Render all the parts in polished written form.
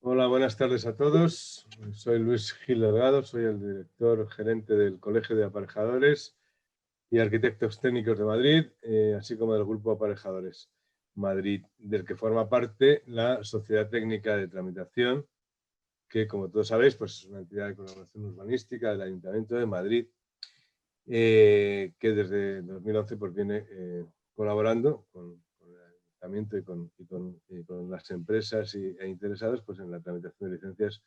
Hola, buenas tardes a todos. Soy Luis Gil Delgado, soy el director gerente del Colegio de Aparejadores y Arquitectos Técnicos de Madrid, así como del Grupo Aparejadores Madrid, del que forma parte la Sociedad Técnica de Tramitación, que, como todos sabéis, pues es una entidad de colaboración urbanística del Ayuntamiento de Madrid, que desde 2011 pues, viene colaborando con el Ayuntamiento y con las empresas e interesados pues, en la tramitación de licencias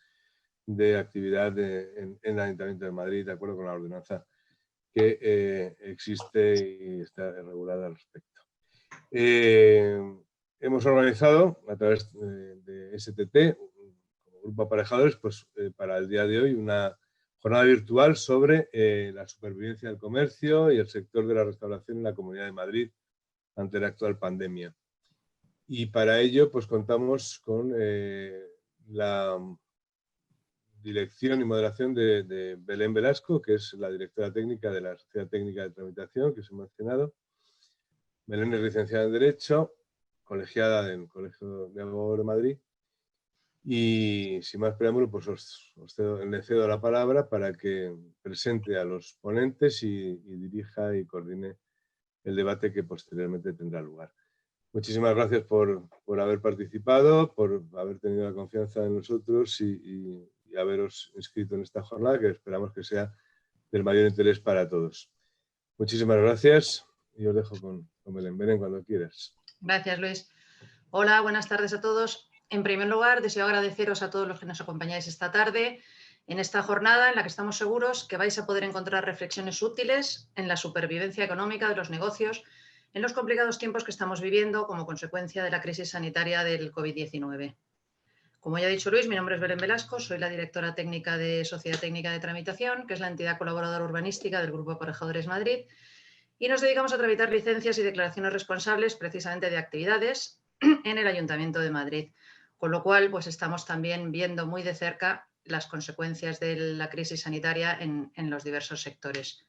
de actividad en el Ayuntamiento de Madrid, de acuerdo con la ordenanza que existe y está regulada al respecto. Hemos organizado a través de STT, como Grupo Aparejadores, pues, para el día de hoy una jornada virtual sobre la supervivencia del comercio y el sector de la restauración en la Comunidad de Madrid ante la actual pandemia. Y para ello pues contamos con la dirección y moderación de Belén Velasco, que es la directora técnica de la Sociedad Técnica de Tramitación, que os he mencionado. Belén es licenciada en Derecho, colegiada del Colegio de Abogados de Madrid. Y sin más preámbulo, pues le cedo la palabra para que presente a los ponentes y dirija y coordine el debate que posteriormente tendrá lugar. Muchísimas gracias por haber participado, por haber tenido la confianza en nosotros y haberos inscrito en esta jornada, que esperamos que sea del mayor interés para todos. Muchísimas gracias y os dejo con Belén. Belén, cuando quieras. Gracias, Luis. Hola, buenas tardes a todos. En primer lugar, deseo agradeceros a todos los que nos acompañáis esta tarde en esta jornada en la que estamos seguros que vais a poder encontrar reflexiones útiles en la supervivencia económica de los negocios en los complicados tiempos que estamos viviendo como consecuencia de la crisis sanitaria del COVID-19. Como ya ha dicho Luis, mi nombre es Belén Velasco, soy la directora técnica de Sociedad Técnica de Tramitación, que es la entidad colaboradora urbanística del Grupo Aparejadores Madrid, y nos dedicamos a tramitar licencias y declaraciones responsables precisamente de actividades en el Ayuntamiento de Madrid, con lo cual pues estamos también viendo muy de cerca las consecuencias de la crisis sanitaria en los diversos sectores.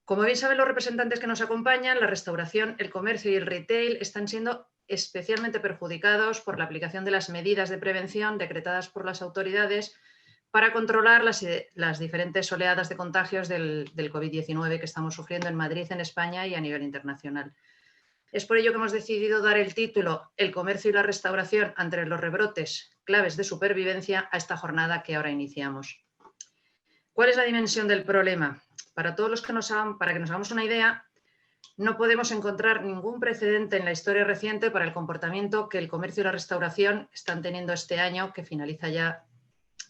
Como bien saben los representantes que nos acompañan, la restauración, el comercio y el retail están siendo especialmente perjudicados por la aplicación de las medidas de prevención decretadas por las autoridades para controlar las diferentes oleadas de contagios del COVID-19 que estamos sufriendo en Madrid, en España y a nivel internacional. Es por ello que hemos decidido dar el título El comercio y la restauración ante los rebrotes, claves de supervivencia, a esta jornada que ahora iniciamos. ¿Cuál es la dimensión del problema? Para que nos hagamos una idea, no podemos encontrar ningún precedente en la historia reciente para el comportamiento que el comercio y la restauración están teniendo este año, que finaliza ya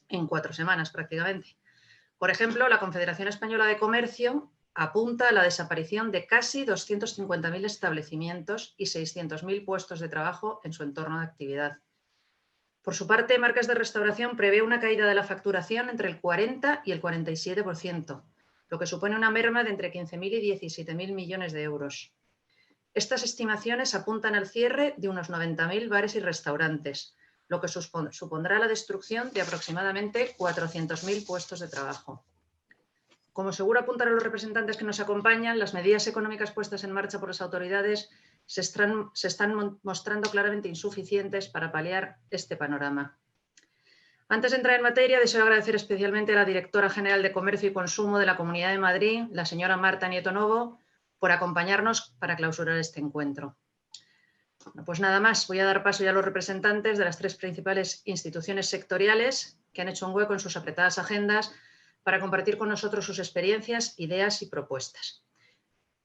en 4 semanas prácticamente. Por ejemplo, la Confederación Española de Comercio apunta a la desaparición de casi 250.000 establecimientos y 600.000 puestos de trabajo en su entorno de actividad. Por su parte, Marcas de Restauración prevé una caída de la facturación entre el 40 y el 47%, lo que supone una merma de entre 15.000 y 17.000 millones de euros. Estas estimaciones apuntan al cierre de unos 90.000 bares y restaurantes, lo que supondrá la destrucción de aproximadamente 400.000 puestos de trabajo. Como seguro apuntaron los representantes que nos acompañan, las medidas económicas puestas en marcha por las autoridades se están mostrando claramente insuficientes para paliar este panorama. Antes de entrar en materia, deseo agradecer especialmente a la Directora General de Comercio y Consumo de la Comunidad de Madrid, la señora Marta Nieto Novo, por acompañarnos para clausurar este encuentro. Pues nada más, voy a dar paso ya a los representantes de las 3 principales instituciones sectoriales que han hecho un hueco en sus apretadas agendas para compartir con nosotros sus experiencias, ideas y propuestas.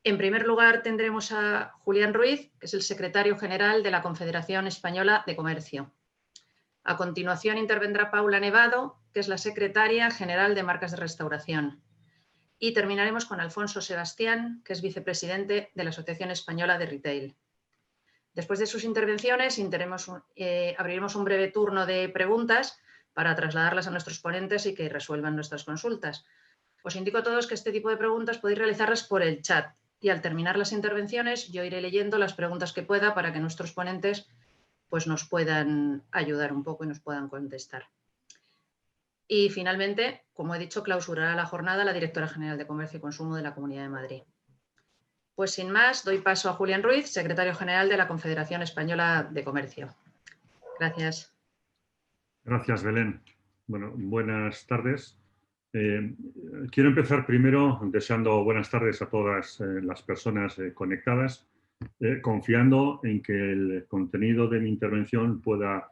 En primer lugar, tendremos a Julián Ruiz, que es el secretario general de la Confederación Española de Comercio. A continuación intervendrá Paula Nevado, que es la secretaria general de Marcas de Restauración. Y terminaremos con Alfonso Sebastián, que es vicepresidente de la Asociación Española de Retail. Después de sus intervenciones, abriremos un breve turno de preguntas para trasladarlas a nuestros ponentes y que resuelvan nuestras consultas. Os indico a todos que este tipo de preguntas podéis realizarlas por el chat y al terminar las intervenciones yo iré leyendo las preguntas que pueda para que nuestros ponentes pues, nos puedan ayudar un poco y nos puedan contestar. Y finalmente, como he dicho, clausurará la jornada la Directora General de Comercio y Consumo de la Comunidad de Madrid. Pues sin más, doy paso a Julián Ruiz, secretario general de la Confederación Española de Comercio. Gracias. Gracias, Belén. Bueno, buenas tardes. Quiero empezar primero deseando buenas tardes a todas las personas conectadas, confiando en que el contenido de mi intervención pueda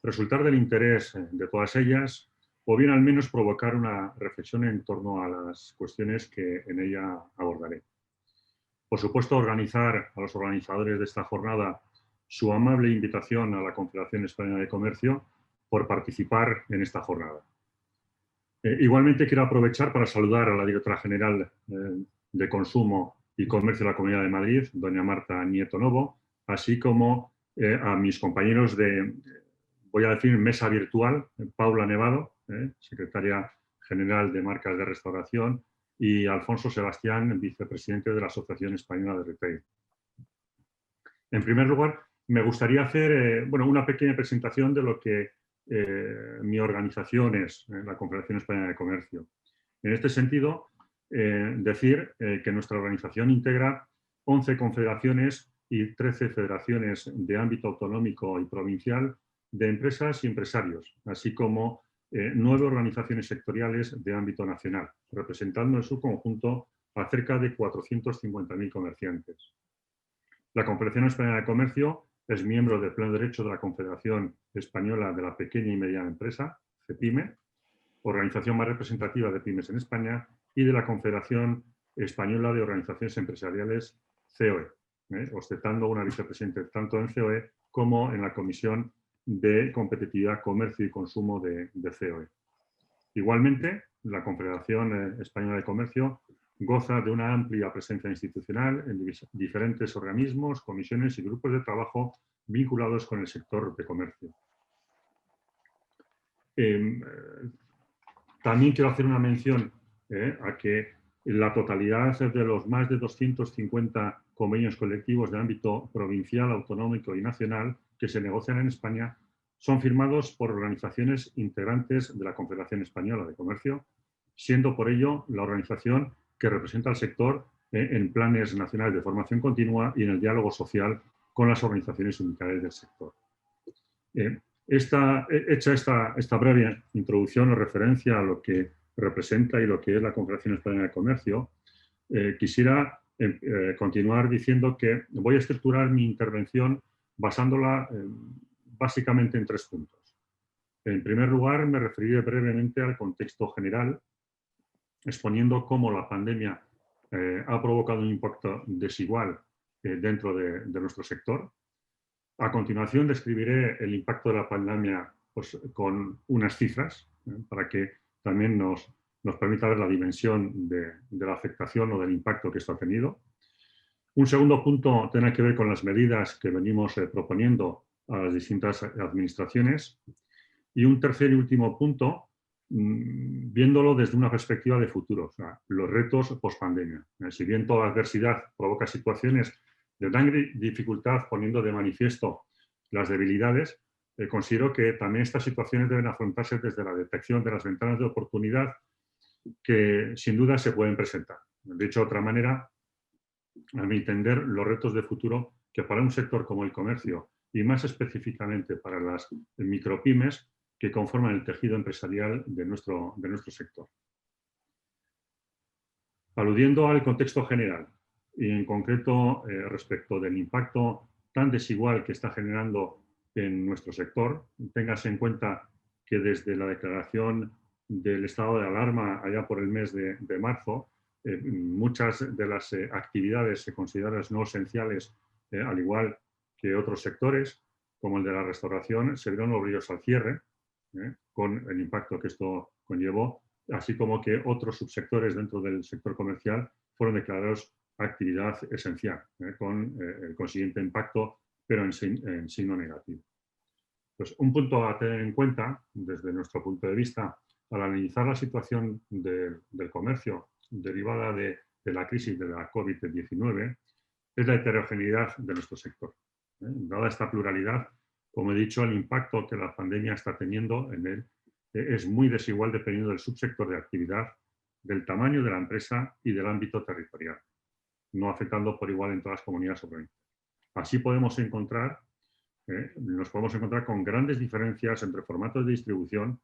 resultar del interés de todas ellas o bien al menos provocar una reflexión en torno a las cuestiones que en ella abordaré. Por supuesto, organizar a los organizadores de esta jornada su amable invitación a la Confederación Española de Comercio por participar en esta jornada. Igualmente quiero aprovechar para saludar a la directora general de Consumo y Comercio de la Comunidad de Madrid, doña Marta Nieto Novo, así como a mis compañeros de, voy a decir, mesa virtual, Paula Nevado, secretaria general de Marcas de Restauración, y Alfonso Sebastián, vicepresidente de la Asociación Española de Retail. En primer lugar, me gustaría hacer una pequeña presentación de lo que mi organización es, la Confederación Española de Comercio. En este sentido, decir que nuestra organización integra 11 confederaciones y 13 federaciones de ámbito autonómico y provincial de empresas y empresarios, así como 9 organizaciones sectoriales de ámbito nacional, representando en su conjunto a cerca de 450.000 comerciantes. La Confederación Española de Comercio es miembro de pleno derecho de la Confederación Española de la Pequeña y Mediana Empresa, CEPIME, organización más representativa de pymes en España, y de la Confederación Española de Organizaciones Empresariales, COE, ostentando una vicepresidente tanto en COE como en la Comisión de Competitividad, Comercio y Consumo de COE. Igualmente, la Confederación Española de Comercio goza de una amplia presencia institucional en diferentes organismos, comisiones y grupos de trabajo vinculados con el sector de comercio. También quiero hacer una mención a que la totalidad de los más de 250 convenios colectivos de ámbito provincial, autonómico y nacional que se negocian en España son firmados por organizaciones integrantes de la Confederación Española de Comercio, siendo por ello la organización que representa al sector en planes nacionales de formación continua y en el diálogo social con las organizaciones sindicales del sector. Hecha esta breve introducción o referencia a lo que representa y lo que es la Confederación Española de Comercio, quisiera continuar diciendo que voy a estructurar mi intervención basándola básicamente en 3 puntos. En primer lugar, me referiré brevemente al contexto general, exponiendo cómo la pandemia ha provocado un impacto desigual dentro de nuestro sector. A continuación, describiré el impacto de la pandemia pues, con unas cifras, para que también nos permita ver la dimensión de la afectación o del impacto que esto ha tenido. Un segundo punto tiene que ver con las medidas que venimos proponiendo a las distintas administraciones. Y un tercer y último punto, viéndolo desde una perspectiva de futuro, o sea, los retos post-pandemia. Si bien toda adversidad provoca situaciones de gran dificultad, poniendo de manifiesto las debilidades, considero que también estas situaciones deben afrontarse desde la detección de las ventanas de oportunidad que sin duda se pueden presentar. Dicho de otra manera, a mi entender, los retos de futuro que para un sector como el comercio y más específicamente para las micropymes que conforman el tejido empresarial de nuestro sector. Aludiendo al contexto general y en concreto respecto del impacto tan desigual que está generando en nuestro sector, téngase en cuenta que desde la declaración del estado de alarma allá por el mes de marzo, muchas de las actividades consideradas no esenciales, al igual que otros sectores, como el de la restauración, se vieron obligados al cierre, con el impacto que esto conllevó, así como que otros subsectores dentro del sector comercial fueron declarados actividad esencial, con el consiguiente impacto, pero en signo negativo. Pues un punto a tener en cuenta, desde nuestro punto de vista, al analizar la situación del comercio derivada de la crisis de la COVID-19, es la heterogeneidad de nuestro sector. Dada esta pluralidad, como he dicho, el impacto que la pandemia está teniendo en él es muy desigual dependiendo del subsector de actividad, del tamaño de la empresa y del ámbito territorial, no afectando por igual en todas las comunidades o provincias. Así podemos encontrar nos podemos encontrar con grandes diferencias entre formatos de distribución,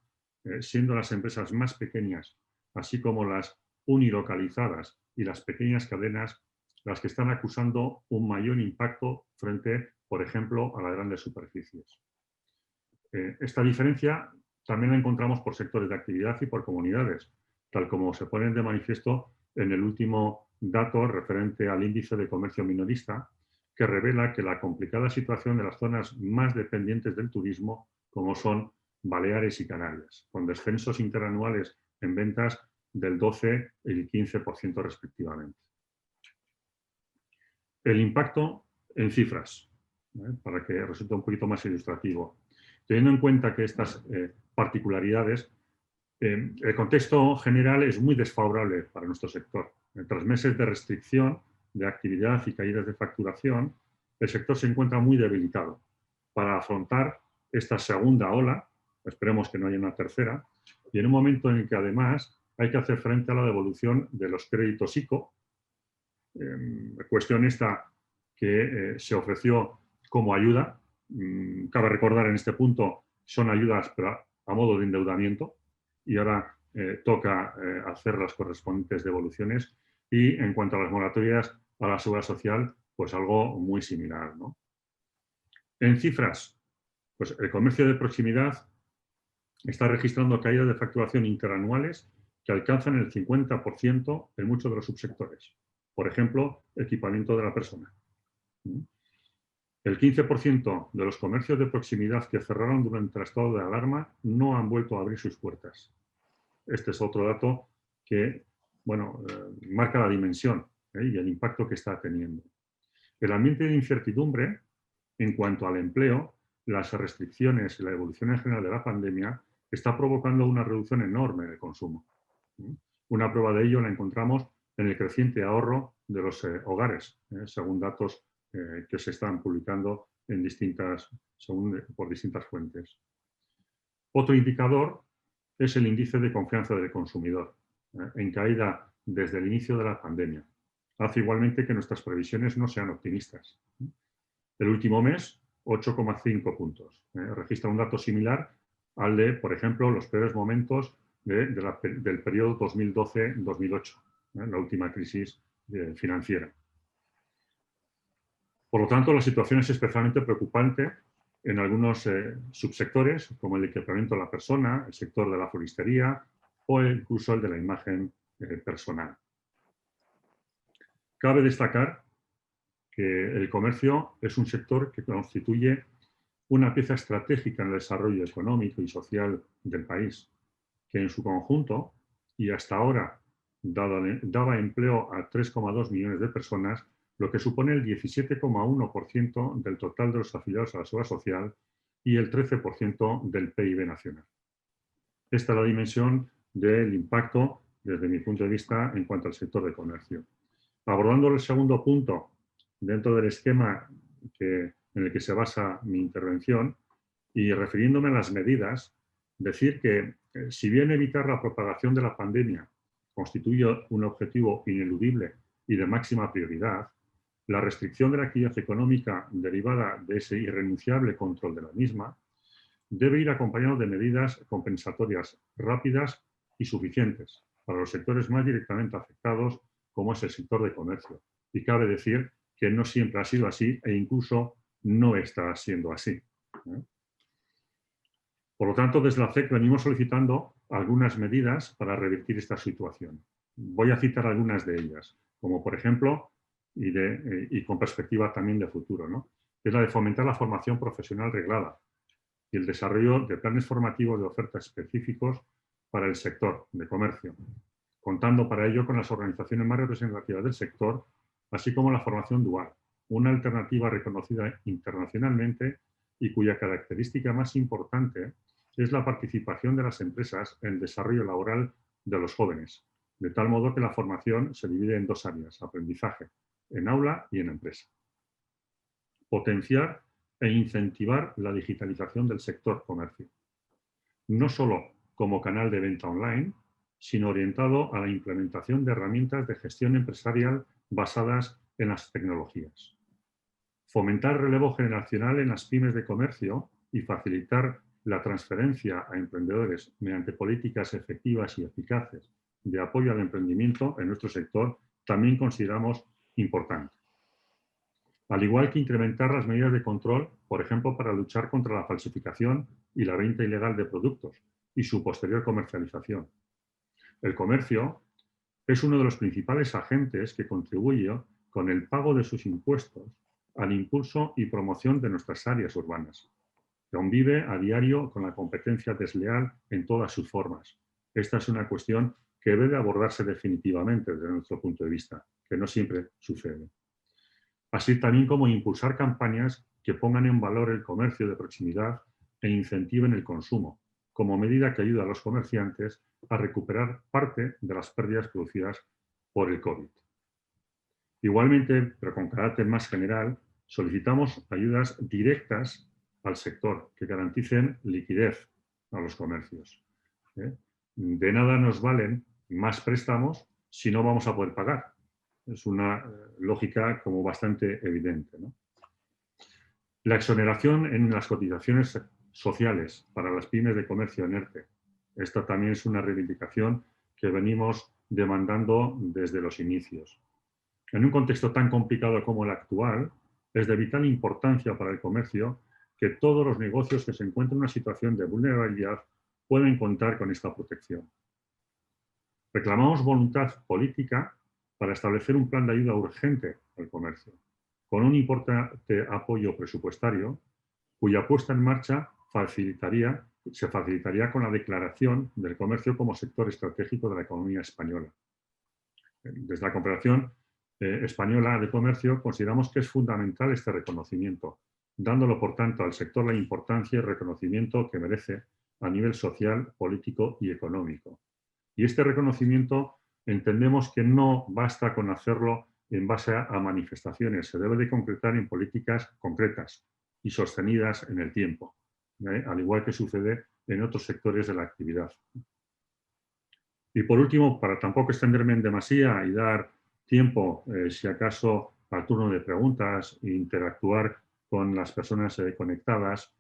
siendo las empresas más pequeñas, así como las unilocalizadas y las pequeñas cadenas, las que están acusando un mayor impacto frente, por ejemplo, a las grandes superficies. Esta diferencia también la encontramos por sectores de actividad y por comunidades, tal como se ponen de manifiesto en el último dato referente al índice de comercio minorista, que revela que la complicada situación de las zonas más dependientes del turismo, como son Baleares y Canarias, con descensos interanuales en ventas del 12 y el 15% respectivamente. El impacto en cifras, para que resulte un poquito más ilustrativo. Teniendo en cuenta que estas particularidades, el contexto general es muy desfavorable para nuestro sector. Tras meses de restricción de actividad y caídas de facturación, el sector se encuentra muy debilitado. Para afrontar esta segunda ola, esperemos que no haya una tercera, y en un momento en el que además hay que hacer frente a la devolución de los créditos ICO, cuestión esta que se ofreció como ayuda. Cabe recordar en este punto, son ayudas pero a modo de endeudamiento, y ahora toca hacer las correspondientes devoluciones. Y en cuanto a las moratorias a la seguridad social, pues algo muy similar, ¿no? En cifras, pues el comercio de proximidad está registrando caídas de facturación interanuales que alcanzan el 50% en muchos de los subsectores. Por ejemplo, equipamiento de la persona. El 15% de los comercios de proximidad que cerraron durante el estado de alarma no han vuelto a abrir sus puertas. Este es otro dato que, bueno, marca la dimensión y el impacto que está teniendo. El ambiente de incertidumbre en cuanto al empleo, las restricciones y la evolución en general de la pandemia está provocando una reducción enorme del consumo. Una prueba de ello la encontramos en el creciente ahorro de los hogares, según datos que se están publicando en por distintas fuentes. Otro indicador es el índice de confianza del consumidor, en caída desde el inicio de la pandemia. Hace igualmente que nuestras previsiones no sean optimistas. El último mes, 8,5 puntos. Registra un dato similar al de, por ejemplo, los peores momentos del periodo 2012-2008, la última crisis financiera. Por lo tanto, la situación es especialmente preocupante en algunos subsectores, como el equipamiento de la persona, el sector de la floristería o incluso el de la imagen personal. Cabe destacar que el comercio es un sector que constituye una pieza estratégica en el desarrollo económico y social del país, que en su conjunto, y hasta ahora, daba empleo a 3,2 millones de personas, lo que supone el 17,1% del total de los afiliados a la seguridad social y el 13% del PIB nacional. Esta es la dimensión del impacto, desde mi punto de vista, en cuanto al sector de comercio. Abordando el segundo punto, dentro del esquema en el que se basa mi intervención, y refiriéndome a las medidas, decir que si bien evitar la propagación de la pandemia constituye un objetivo ineludible y de máxima prioridad, la restricción de la actividad económica derivada de ese irrenunciable control de la misma debe ir acompañado de medidas compensatorias rápidas y suficientes para los sectores más directamente afectados, como es el sector de comercio. Y cabe decir que no siempre ha sido así e incluso no está siendo así. Por lo tanto, desde la CEC venimos solicitando algunas medidas para revertir esta situación. Voy a citar algunas de ellas, como por ejemplo, y con perspectiva también de futuro, ¿no? Es la de fomentar la formación profesional reglada y el desarrollo de planes formativos de oferta específicos para el sector de comercio, contando para ello con las organizaciones más representativas del sector, así como la formación dual, una alternativa reconocida internacionalmente y cuya característica más importante es la participación de las empresas en el desarrollo laboral de los jóvenes, de tal modo que la formación se divide en dos áreas: aprendizaje en aula y en empresa. Potenciar e incentivar la digitalización del sector comercio, no solo como canal de venta online, sino orientado a la implementación de herramientas de gestión empresarial basadas en las tecnologías. fomentar el relevo generacional en las pymes de comercio y facilitar la transferencia a emprendedores mediante políticas efectivas y eficaces de apoyo al emprendimiento en nuestro sector también consideramos importante. Al igual que incrementar las medidas de control, por ejemplo, para luchar contra la falsificación y la venta ilegal de productos y su posterior comercialización. El comercio es uno de los principales agentes que contribuye con el pago de sus impuestos al impulso y promoción de nuestras áreas urbanas. Convive a diario con la competencia desleal en todas sus formas. Esta es una cuestión que debe abordarse definitivamente desde nuestro punto de vista, que no siempre sucede. Así también como impulsar campañas que pongan en valor el comercio de proximidad e incentiven el consumo, como medida que ayuda a los comerciantes a recuperar parte de las pérdidas producidas por el COVID. Igualmente, pero con carácter más general, solicitamos ayudas directas al sector que garanticen liquidez a los comercios. De nada nos valen más préstamos si no vamos a poder pagar. Es una lógica como bastante evidente, ¿no? La exoneración en las cotizaciones sociales para las pymes de comercio en ERTE. Esta también es una reivindicación que venimos demandando desde los inicios. En un contexto tan complicado como el actual, es de vital importancia para el comercio que todos los negocios que se encuentren en una situación de vulnerabilidad pueden contar con esta protección. Reclamamos voluntad política para establecer un plan de ayuda urgente al comercio, con un importante apoyo presupuestario, cuya puesta en marcha se facilitaría con la declaración del comercio como sector estratégico de la economía española. Desde la Confederación Española de Comercio consideramos que es fundamental este reconocimiento, dándolo por tanto al sector la importancia y reconocimiento que merece a nivel social, político y económico. Y este reconocimiento entendemos que no basta con hacerlo en base a manifestaciones, se debe de concretar en políticas concretas y sostenidas en el tiempo, al igual que sucede en otros sectores de la actividad. Y por último, para tampoco extenderme en demasía y dar tiempo, si acaso, al turno de preguntas e interactuar con las personas conectadas,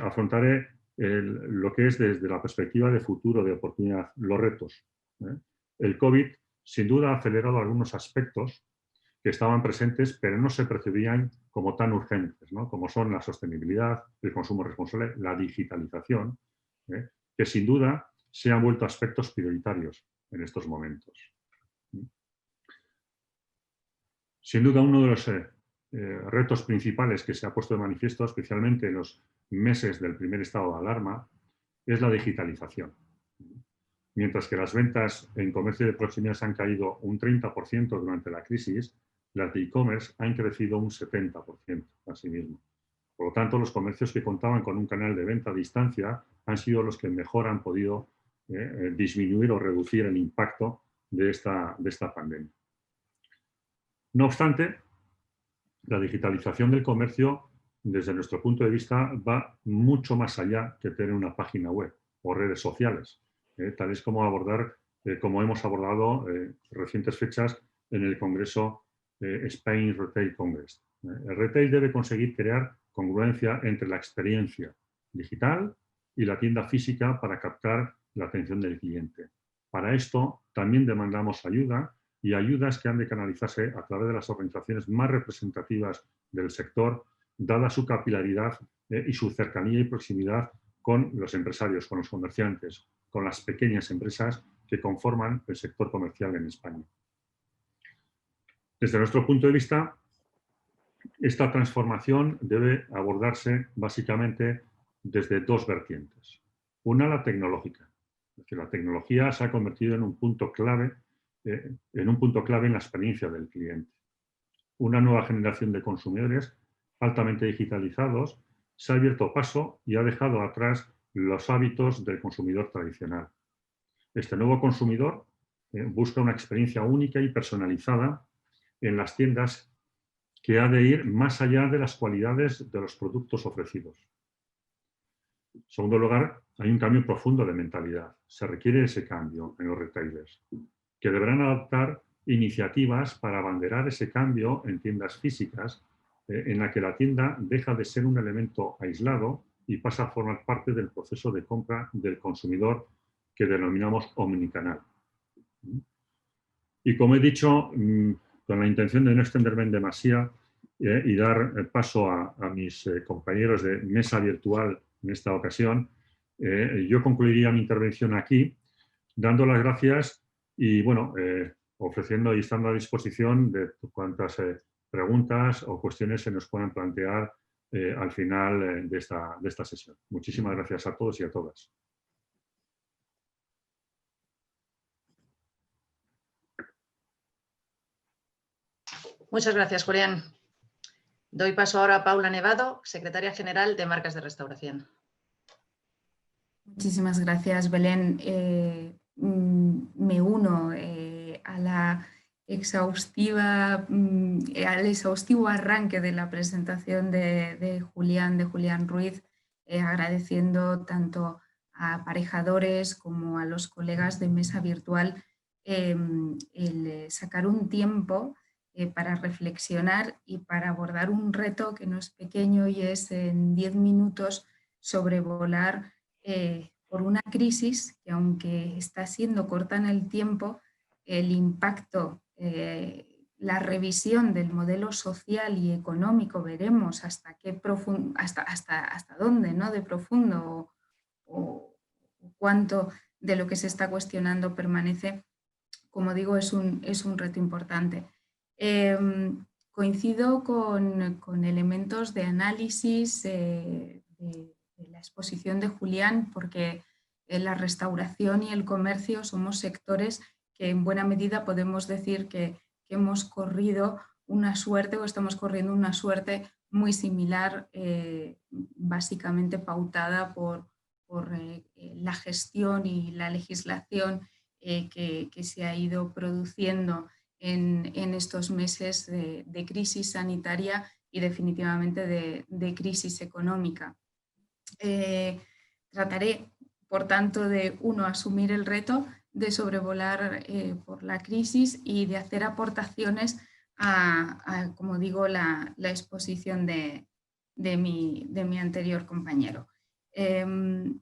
afrontaré lo que es desde la perspectiva de futuro, de oportunidad, los retos. El COVID, sin duda, ha acelerado algunos aspectos que estaban presentes, pero no se percibían como tan urgentes, ¿no? Como son la sostenibilidad, el consumo responsable, la digitalización, que sin duda se han vuelto aspectos prioritarios en estos momentos. Sin duda, uno de los retos principales que se ha puesto de manifiesto, especialmente en los meses del primer estado de alarma, es la digitalización. Mientras que las ventas en comercio de proximidad han caído un 30% durante la crisis, las de e-commerce han crecido un 70% asimismo. Por lo tanto, los comercios que contaban con un canal de venta a distancia han sido los que mejor han podido disminuir o reducir el impacto de esta pandemia. No obstante, la digitalización del comercio, desde nuestro punto de vista, va mucho más allá que tener una página web o redes sociales, tal es como hemos abordado recientes fechas en el Congreso Spain Retail Congress. El retail debe conseguir crear congruencia entre la experiencia digital y la tienda física para captar la atención del cliente. Para esto también demandamos ayuda y ayudas que han de canalizarse a través de las organizaciones más representativas del sector, dada su capilaridad y su cercanía y proximidad con los empresarios, con los comerciantes, con las pequeñas empresas que conforman el sector comercial en España. Desde nuestro punto de vista, esta transformación debe abordarse básicamente desde dos vertientes. Una, la tecnológica. Es decir, la tecnología se ha convertido en un punto clave en la experiencia del cliente. Una nueva generación de consumidores altamente digitalizados se ha abierto paso y ha dejado atrás los hábitos del consumidor tradicional. Este nuevo consumidor busca una experiencia única y personalizada en las tiendas que ha de ir más allá de las cualidades de los productos ofrecidos. En segundo lugar, hay un cambio profundo de mentalidad. Se requiere ese cambio en los retailers, que deberán adoptar iniciativas para abanderar ese cambio en tiendas físicas en la que la tienda deja de ser un elemento aislado y pasa a formar parte del proceso de compra del consumidor que denominamos omnicanal. Y como he dicho, con la intención de no extenderme en demasía y dar paso a mis compañeros de mesa virtual en esta ocasión, yo concluiría mi intervención aquí dando las gracias y, bueno, ofreciendo y estando a disposición de cuantas preguntas o cuestiones se nos puedan plantear al final de esta sesión. Muchísimas gracias a todos y a todas. Muchas gracias, Julián. Doy paso ahora a Paula Nevado, secretaria general de Marcas de Restauración. Muchísimas gracias, Belén. Me uno al exhaustivo arranque de la presentación de Julián Ruiz, agradeciendo tanto a aparejadores como a los colegas de mesa virtual el sacar un tiempo para reflexionar y para abordar un reto que no es pequeño y es en 10 minutos sobrevolar por una crisis que, aunque está siendo corta en el tiempo, el impacto, la revisión del modelo social y económico, veremos hasta dónde, ¿no?, de profundo o cuánto de lo que se está cuestionando permanece, como digo, es un reto importante. Coincido con elementos de análisis de la exposición de Julián, porque la restauración y el comercio somos sectores que en buena medida podemos decir que hemos corrido una suerte o estamos corriendo una suerte muy similar, básicamente pautada por la gestión y la legislación que se ha ido produciendo en estos meses de crisis sanitaria y definitivamente de crisis económica. Trataré, por tanto, de asumir el reto de sobrevolar por la crisis y de hacer aportaciones a como digo, la exposición de mi anterior compañero. En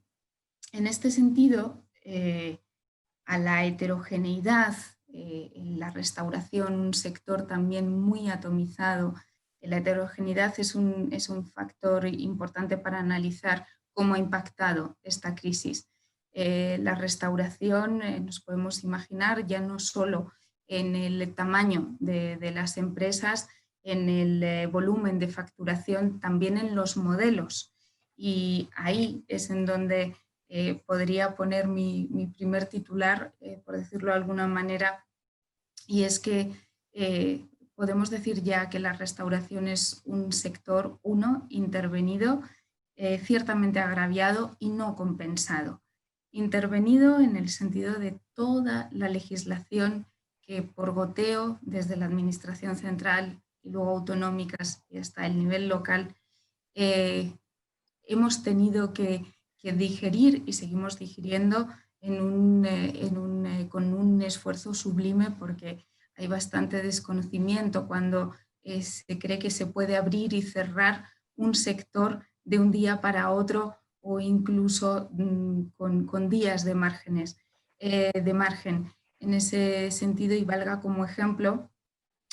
este sentido, a la heterogeneidad en la restauración, un sector también muy atomizado. La heterogeneidad es un factor importante para analizar cómo ha impactado esta crisis. La restauración, nos podemos imaginar, ya no solo en el tamaño de las empresas, en el volumen de facturación, también en los modelos. Y ahí es en donde podría poner mi primer titular, por decirlo de alguna manera, y es que podemos decir ya que la restauración es un sector, intervenido, ciertamente agraviado y no compensado. Intervenido en el sentido de toda la legislación que por goteo, desde la administración central y luego autonómicas y hasta el nivel local, hemos tenido que digerir y seguimos digiriendo con un esfuerzo sublime, porque hay bastante desconocimiento cuando se cree que se puede abrir y cerrar un sector de un día para otro o incluso con días de margen. En ese sentido, y valga como ejemplo,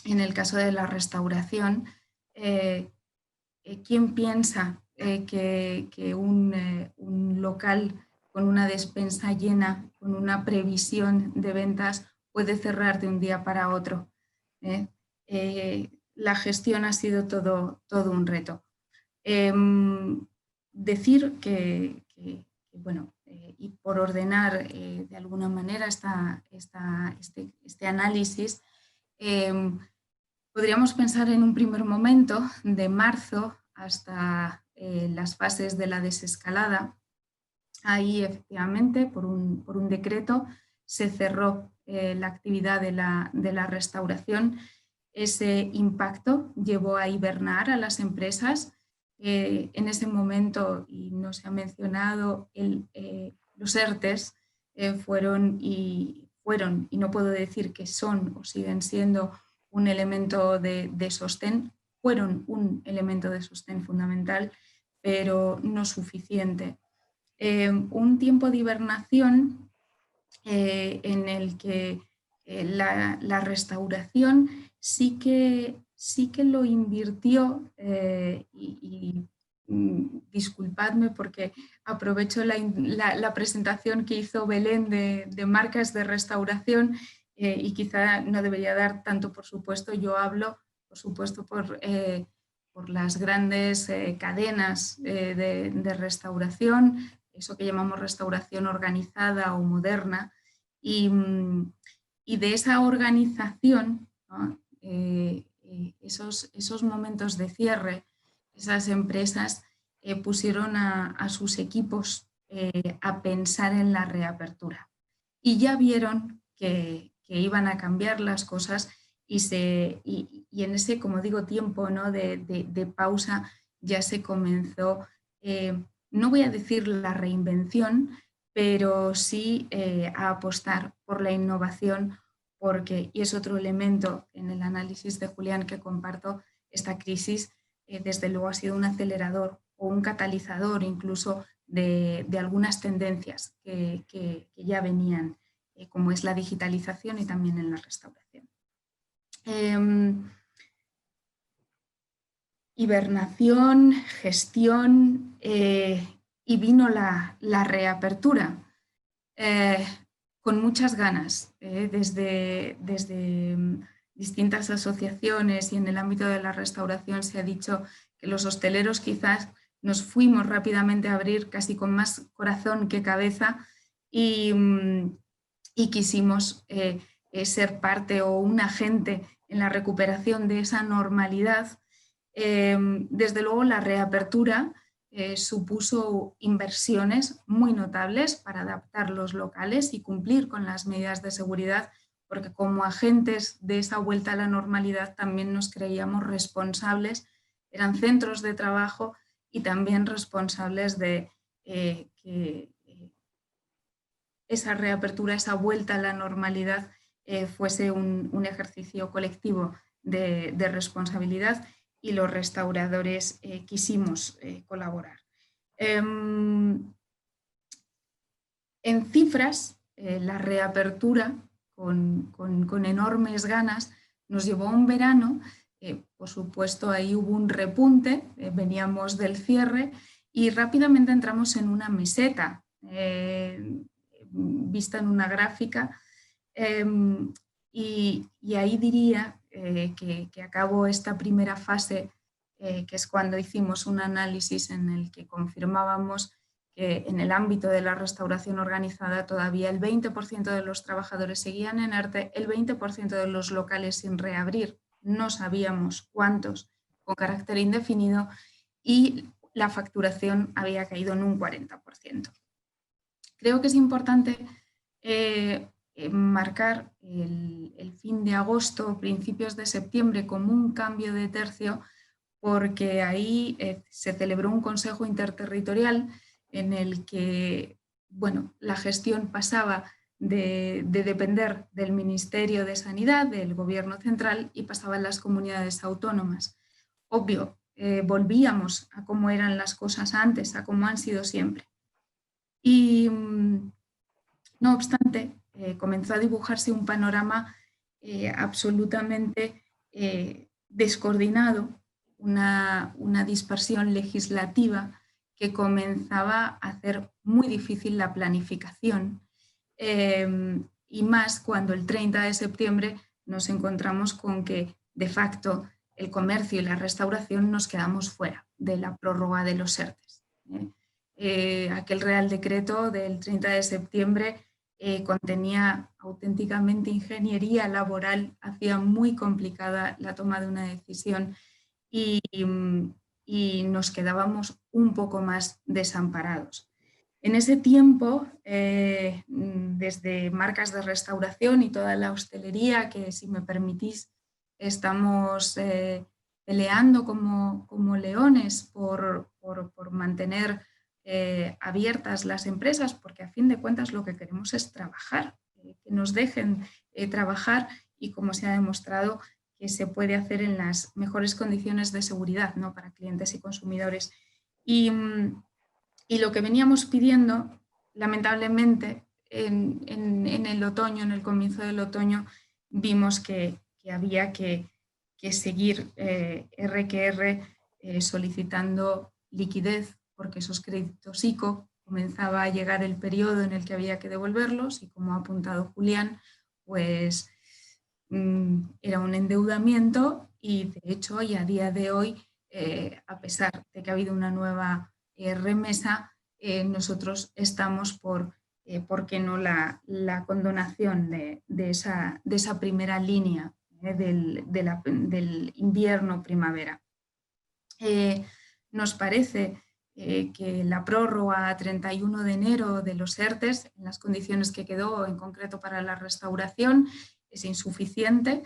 en el caso de la restauración, ¿quién piensa que un local con una despensa llena, con una previsión de ventas, puede cerrar de un día para otro? La gestión ha sido todo un reto. Decir que bueno, y por ordenar de alguna manera este análisis, podríamos pensar en un primer momento, de marzo hasta las fases de la desescalada. Ahí, efectivamente, por un decreto, se cerró la actividad de la restauración. Ese impacto llevó a hibernar a las empresas. En ese momento, y no se ha mencionado, los ERTEs fueron, y no puedo decir que son o siguen siendo, un elemento de sostén fueron un elemento de sostén fundamental, pero no suficiente. Un tiempo de hibernación en el que la restauración sí que lo invirtió y disculpadme porque aprovecho la presentación que hizo Belén de marcas de restauración y quizá no debería dar tanto por supuesto. Yo hablo, por supuesto, por las grandes cadenas de restauración, eso que llamamos restauración organizada o moderna, y de esa organización, ¿no? Esos momentos de cierre, esas empresas pusieron a sus equipos a pensar en la reapertura y ya vieron que iban a cambiar las cosas y en ese, como digo, tiempo, ¿no? de pausa ya se comenzó, no voy a decir la reinvención, pero sí a apostar por la innovación, porque, y es otro elemento en el análisis de Julián que comparto, esta crisis desde luego ha sido un acelerador o un catalizador incluso de algunas tendencias que ya venían, como es la digitalización y también en la restauración. Hibernación, gestión y vino la reapertura. Con muchas ganas, desde distintas asociaciones y en el ámbito de la restauración se ha dicho que los hosteleros quizás nos fuimos rápidamente a abrir casi con más corazón que cabeza y quisimos ser parte o un agente en la recuperación de esa normalidad. Desde luego la reapertura supuso inversiones muy notables para adaptar los locales y cumplir con las medidas de seguridad, porque como agentes de esa vuelta a la normalidad también nos creíamos responsables, eran centros de trabajo y también responsables de que esa reapertura, esa vuelta a la normalidad fuese un ejercicio colectivo de responsabilidad, y los restauradores quisimos colaborar. En cifras, la reapertura con enormes ganas nos llevó a un verano, por supuesto ahí hubo un repunte, veníamos del cierre y rápidamente entramos en una meseta vista en una gráfica y ahí diría que acabó esta primera fase, que es cuando hicimos un análisis en el que confirmábamos que en el ámbito de la restauración organizada todavía el 20% de los trabajadores seguían en ERTE, el 20% de los locales sin reabrir, no sabíamos cuántos, con carácter indefinido, y la facturación había caído en un 40%. Creo que es importante marcar el fin de agosto, principios de septiembre, como un cambio de tercio, porque ahí se celebró un consejo interterritorial en el que la gestión pasaba de depender del Ministerio de Sanidad, del Gobierno central, y pasaba en las comunidades autónomas. Obvio, volvíamos a cómo eran las cosas antes, a cómo han sido siempre. Y no obstante, comenzó a dibujarse un panorama absolutamente descoordinado, una dispersión legislativa que comenzaba a hacer muy difícil la planificación, y más cuando el 30 de septiembre nos encontramos con que de facto el comercio y la restauración nos quedamos fuera de la prórroga de los ERTES. Aquel Real Decreto del 30 de septiembre contenía auténticamente ingeniería laboral, hacía muy complicada la toma de una decisión y nos quedábamos un poco más desamparados. En ese tiempo, desde marcas de restauración y toda la hostelería, que si me permitís estamos peleando como leones por mantener abiertas las empresas, porque a fin de cuentas lo que queremos es trabajar, que nos dejen trabajar, y como se ha demostrado, que se puede hacer en las mejores condiciones de seguridad, ¿no?, para clientes y consumidores. Y lo que veníamos pidiendo, lamentablemente, en el otoño, en el comienzo del otoño, vimos que había que seguir solicitando liquidez, porque esos créditos ICO comenzaba a llegar el periodo en el que había que devolverlos y, como ha apuntado Julián, pues era un endeudamiento y, de hecho, y a día de hoy, a pesar de que ha habido una nueva remesa, nosotros estamos por qué no la condonación de esa primera línea del invierno-primavera. Nos parece que la prórroga a 31 de enero de los ERTEs, en las condiciones que quedó, en concreto para la restauración, es insuficiente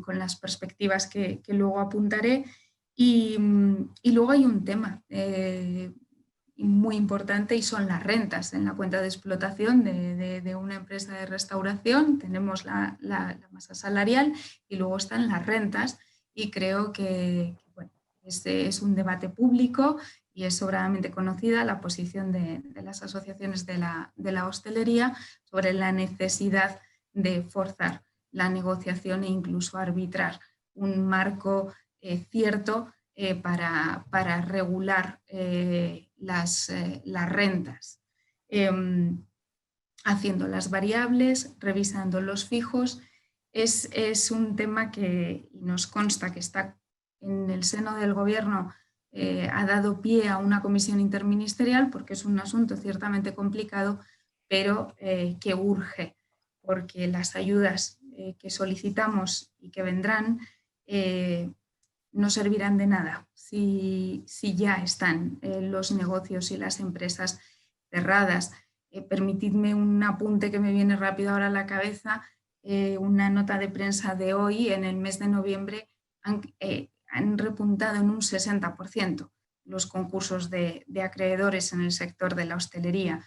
con las perspectivas que luego apuntaré. Y luego hay un tema muy importante, y son las rentas. En la cuenta de explotación de una empresa de restauración tenemos la masa salarial y luego están las rentas, y creo que bueno, este es un debate público y es sobradamente conocida la posición de las asociaciones de la hostelería sobre la necesidad de forzar la negociación e incluso arbitrar un marco cierto para regular las rentas, haciendo las variables, revisando los fijos. Es un tema que nos consta que está en el seno del Gobierno, ha dado pie a una comisión interministerial, porque es un asunto ciertamente complicado, pero que urge, porque las ayudas que solicitamos y que vendrán no servirán de nada si ya están los negocios y las empresas cerradas. Permitidme un apunte que me viene rápido ahora a la cabeza. Una nota de prensa de hoy: en el mes de noviembre han repuntado en un 60% los concursos de acreedores en el sector de la hostelería.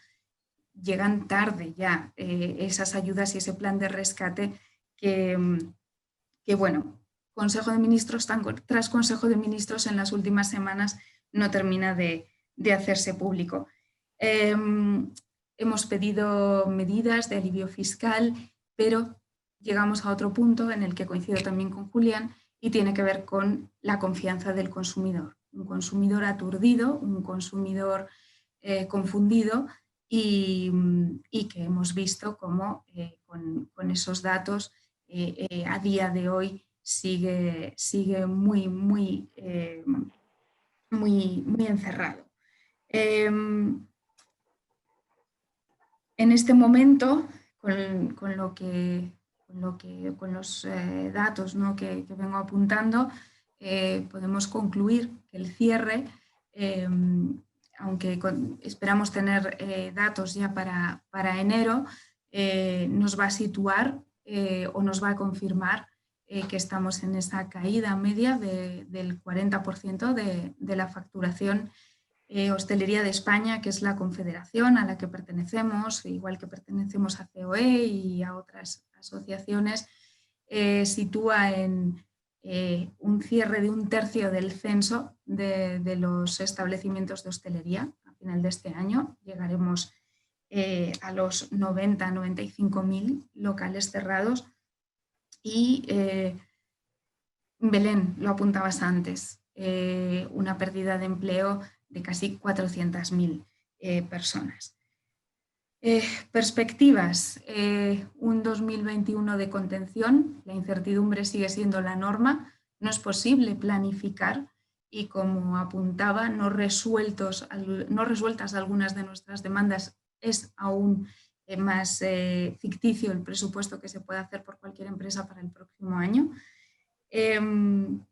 Llegan tarde ya esas ayudas y ese plan de rescate que bueno, Consejo de Ministros tras Consejo de Ministros en las últimas semanas no termina de hacerse público. Hemos pedido medidas de alivio fiscal, pero llegamos a otro punto en el que coincido también con Julián, y tiene que ver con la confianza del consumidor. Un consumidor aturdido, un consumidor confundido, y que hemos visto cómo con esos datos a día de hoy sigue muy encerrado. En este momento, con los datos, ¿no?, que vengo apuntando, podemos concluir que el cierre, aunque esperamos tener datos ya para enero, nos va a situar o nos va a confirmar que estamos en esa caída media del 40% de la facturación Hostelería de España, que es la confederación a la que pertenecemos, igual que pertenecemos a COE y a otras asociaciones, sitúa en un cierre de 1/3 del censo de los establecimientos de hostelería. A final de este año llegaremos a los 90-95.000 locales cerrados. Y Belén, lo apuntabas antes, una pérdida de empleo de casi 400.000 personas. Perspectivas, un 2021 de contención. La incertidumbre sigue siendo la norma, no es posible planificar, y, como apuntaba, no resueltas algunas de nuestras demandas, es aún más ficticio el presupuesto que se puede hacer por cualquier empresa para el próximo año. En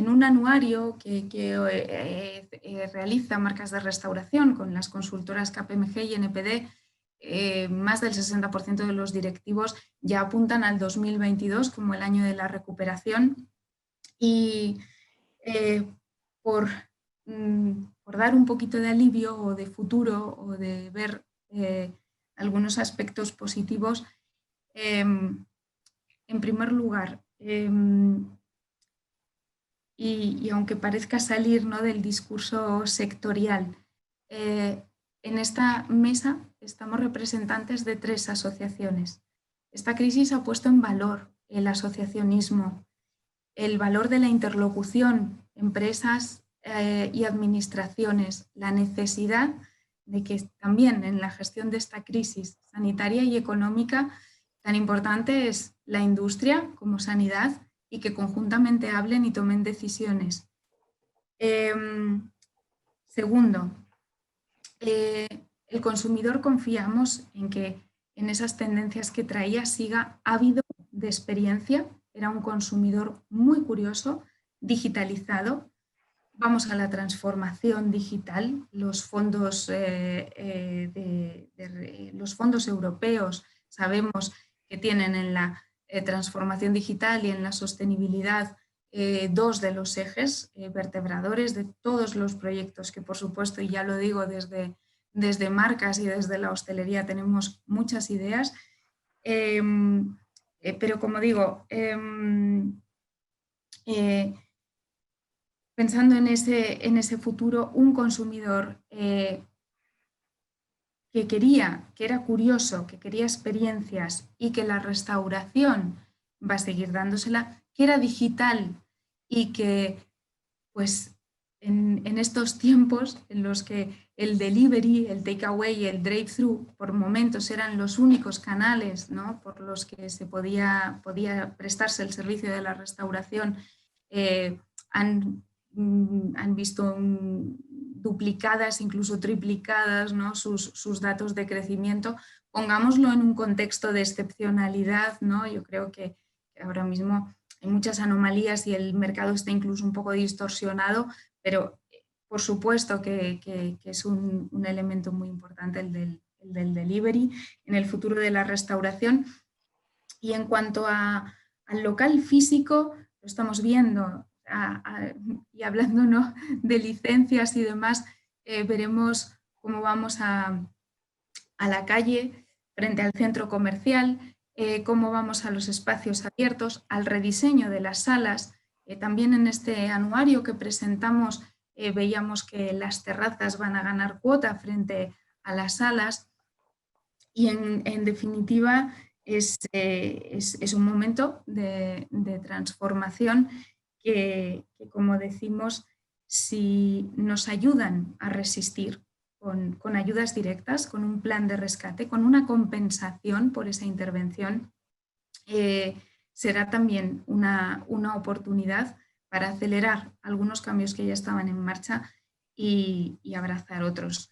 un anuario que realiza Marcas de Restauración con las consultoras KPMG y NPD, más del 60% de los directivos ya apuntan al 2022 como el año de la recuperación. Y por dar un poquito de alivio o de futuro, o de ver algunos aspectos positivos, en primer lugar, y aunque parezca salir, ¿no?, del discurso sectorial, en esta mesa estamos representantes de 3 asociaciones. Esta crisis ha puesto en valor el asociacionismo, el valor de la interlocución, empresas y administraciones, la necesidad de que también en la gestión de esta crisis sanitaria y económica tan importante es la industria como sanidad y que conjuntamente hablen y tomen decisiones. Segundo, el consumidor confiamos en que en esas tendencias que traía siga ávido de experiencia. Era un consumidor muy curioso, digitalizado. Vamos a la transformación digital. Los fondos, los fondos europeos sabemos que tienen en la transformación digital y en la sostenibilidad 2 de los ejes vertebradores de todos los proyectos que, por supuesto, y ya lo digo, desde marcas y desde la hostelería tenemos muchas ideas, pero como digo, pensando en ese futuro, un consumidor que era curioso, que quería experiencias y que la restauración va a seguir dándosela, que era digital y que pues en estos tiempos en los que el delivery, el takeaway y el drive-thru por momentos eran los únicos canales, ¿no?, por los que se podía prestarse el servicio de la restauración, han visto duplicadas, incluso triplicadas, ¿no?, sus datos de crecimiento. Pongámoslo en un contexto de excepcionalidad, ¿no? Yo creo que ahora mismo hay muchas anomalías y el mercado está incluso un poco distorsionado, pero por supuesto que es un elemento muy importante el del delivery en el futuro de la restauración. Y en cuanto al local físico, lo estamos viendo, y hablando, ¿no?, de licencias y demás, veremos cómo vamos a la calle frente al centro comercial, cómo vamos a los espacios abiertos, al rediseño de las salas. También en este anuario que presentamos veíamos que las terrazas van a ganar cuota frente a las salas y en definitiva es un momento de transformación que, como decimos, si nos ayudan a resistir con ayudas directas, con un plan de rescate, con una compensación por esa intervención, será también una oportunidad para acelerar algunos cambios que ya estaban en marcha y abrazar otros.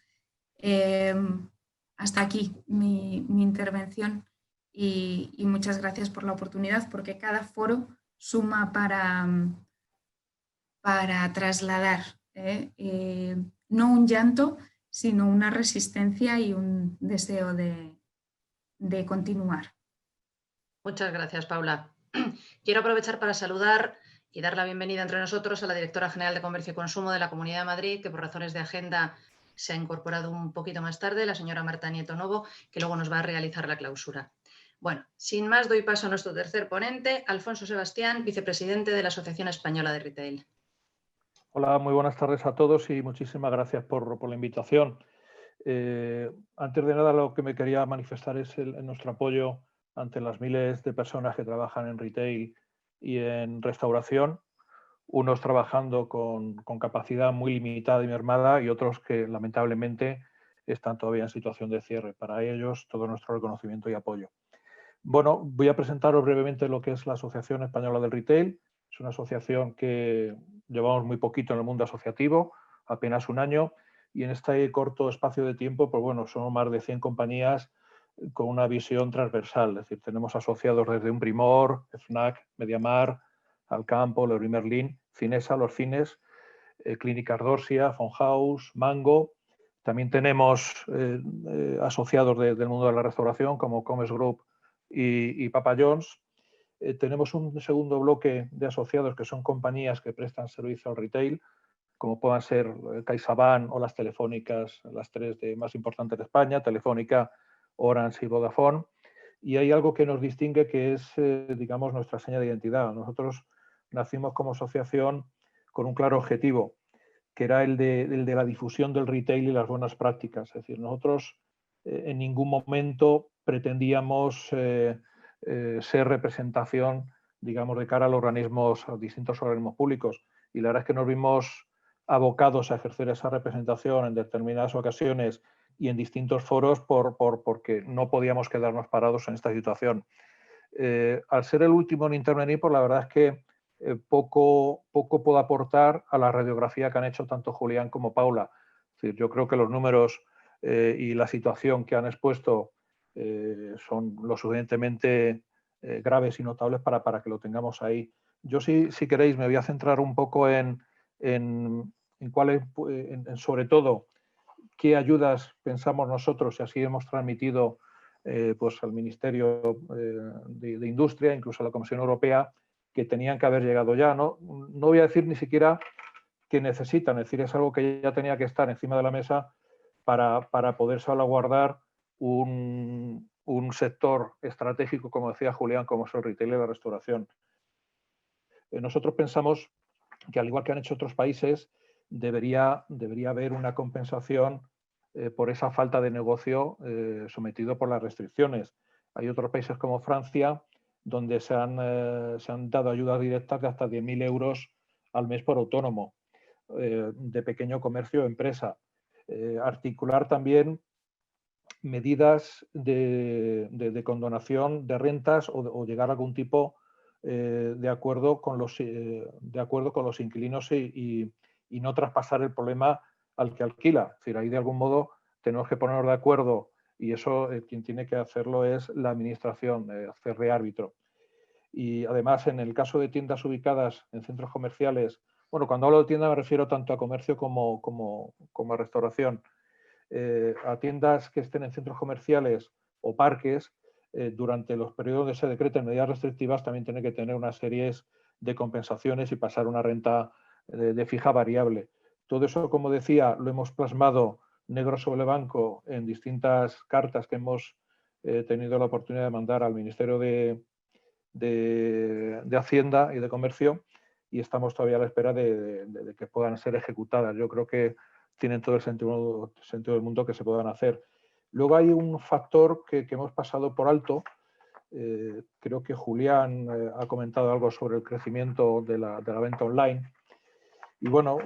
Hasta aquí mi intervención y muchas gracias por la oportunidad, porque cada foro suma para trasladar no un llanto, sino una resistencia y un deseo de continuar. Muchas gracias, Paula. Quiero aprovechar para saludar y dar la bienvenida entre nosotros a la Directora General de Comercio y Consumo de la Comunidad de Madrid, que por razones de agenda se ha incorporado un poquito más tarde, la señora Marta Nieto Novo, que luego nos va a realizar la clausura. Bueno, sin más, doy paso a nuestro tercer ponente, Alfonso Sebastián, vicepresidente de la Asociación Española de Retail. Hola, muy buenas tardes a todos y muchísimas gracias por la invitación. Antes de nada, lo que me quería manifestar es nuestro apoyo ante las miles de personas que trabajan en retail y en restauración, unos trabajando con capacidad muy limitada y mermada y otros que lamentablemente están todavía en situación de cierre. Para ellos, todo nuestro reconocimiento y apoyo. Bueno, voy a presentaros brevemente lo que es la Asociación Española del Retail. Es una asociación que llevamos muy poquito en el mundo asociativo, apenas un año, y en este corto espacio de tiempo, pues bueno, somos más de 100 compañías con una visión transversal. Es decir, tenemos asociados desde un Primor, Fnac, Mediamar, Alcampo, Leroy Merlin, Cinesa, Los Cines, Clínicas Dorsia, Fonhaus, Mango. También tenemos asociados del mundo de la restauración como Comes Group y Papa John's. Tenemos un segundo bloque de asociados que son compañías que prestan servicio al retail, como puedan ser CaixaBank o las telefónicas, las 3 más importantes de España, Telefónica, Orange y Vodafone. y hay algo que nos distingue que es, digamos, nuestra seña de identidad. Nosotros nacimos como asociación con un claro objetivo, que era el de la difusión del retail y las buenas prácticas. Es decir, nosotros en ningún momento pretendíamos ser representación, digamos, de cara a los distintos organismos públicos. Y la verdad es que nos vimos abocados a ejercer esa representación en determinadas ocasiones y en distintos foros porque no podíamos quedarnos parados en esta situación. Al ser el último en intervenir, pues la verdad es que poco puedo aportar a la radiografía que han hecho tanto Julián como Paula. Es decir, yo creo que los números y la situación que han expuesto son lo suficientemente graves y notables para que lo tengamos ahí. Yo si queréis me voy a centrar un poco en sobre todo qué ayudas pensamos nosotros y así hemos transmitido pues al Ministerio de Industria, incluso a la Comisión Europea, que tenían que haber llegado ya. No voy a decir ni siquiera que necesitan, es decir, es algo que ya tenía que estar encima de la mesa para poder salvaguardar un sector estratégico, como decía Julián, como es el retail y la restauración. Nosotros pensamos que, al igual que han hecho otros países, debería haber una compensación por esa falta de negocio sometido por las restricciones. Hay otros países como Francia donde se han dado ayudas directas de hasta 10.000 euros al mes por autónomo de pequeño comercio o empresa. Articular también medidas de condonación de rentas o llegar a algún tipo de acuerdo con los inquilinos y no traspasar el problema al que alquila. Es decir, ahí de algún modo tenemos que ponernos de acuerdo y eso quien tiene que hacerlo es la administración, hacer de árbitro. Y además, en el caso de tiendas ubicadas en centros comerciales, bueno, cuando hablo de tienda me refiero tanto a comercio como a restauración, a tiendas que estén en centros comerciales o parques, durante los periodos donde se decreten medidas restrictivas también tiene que tener una serie de compensaciones y pasar una renta de fija variable. Todo eso, como decía, lo hemos plasmado negro sobre blanco en distintas cartas que hemos tenido la oportunidad de mandar al Ministerio de Hacienda y de Comercio y estamos todavía a la espera de que puedan ser ejecutadas. Yo creo que tienen todo el sentido del mundo que se puedan hacer. Luego hay un factor que hemos pasado por alto. Creo que Julián ha comentado algo sobre el crecimiento de la venta online. Y bueno,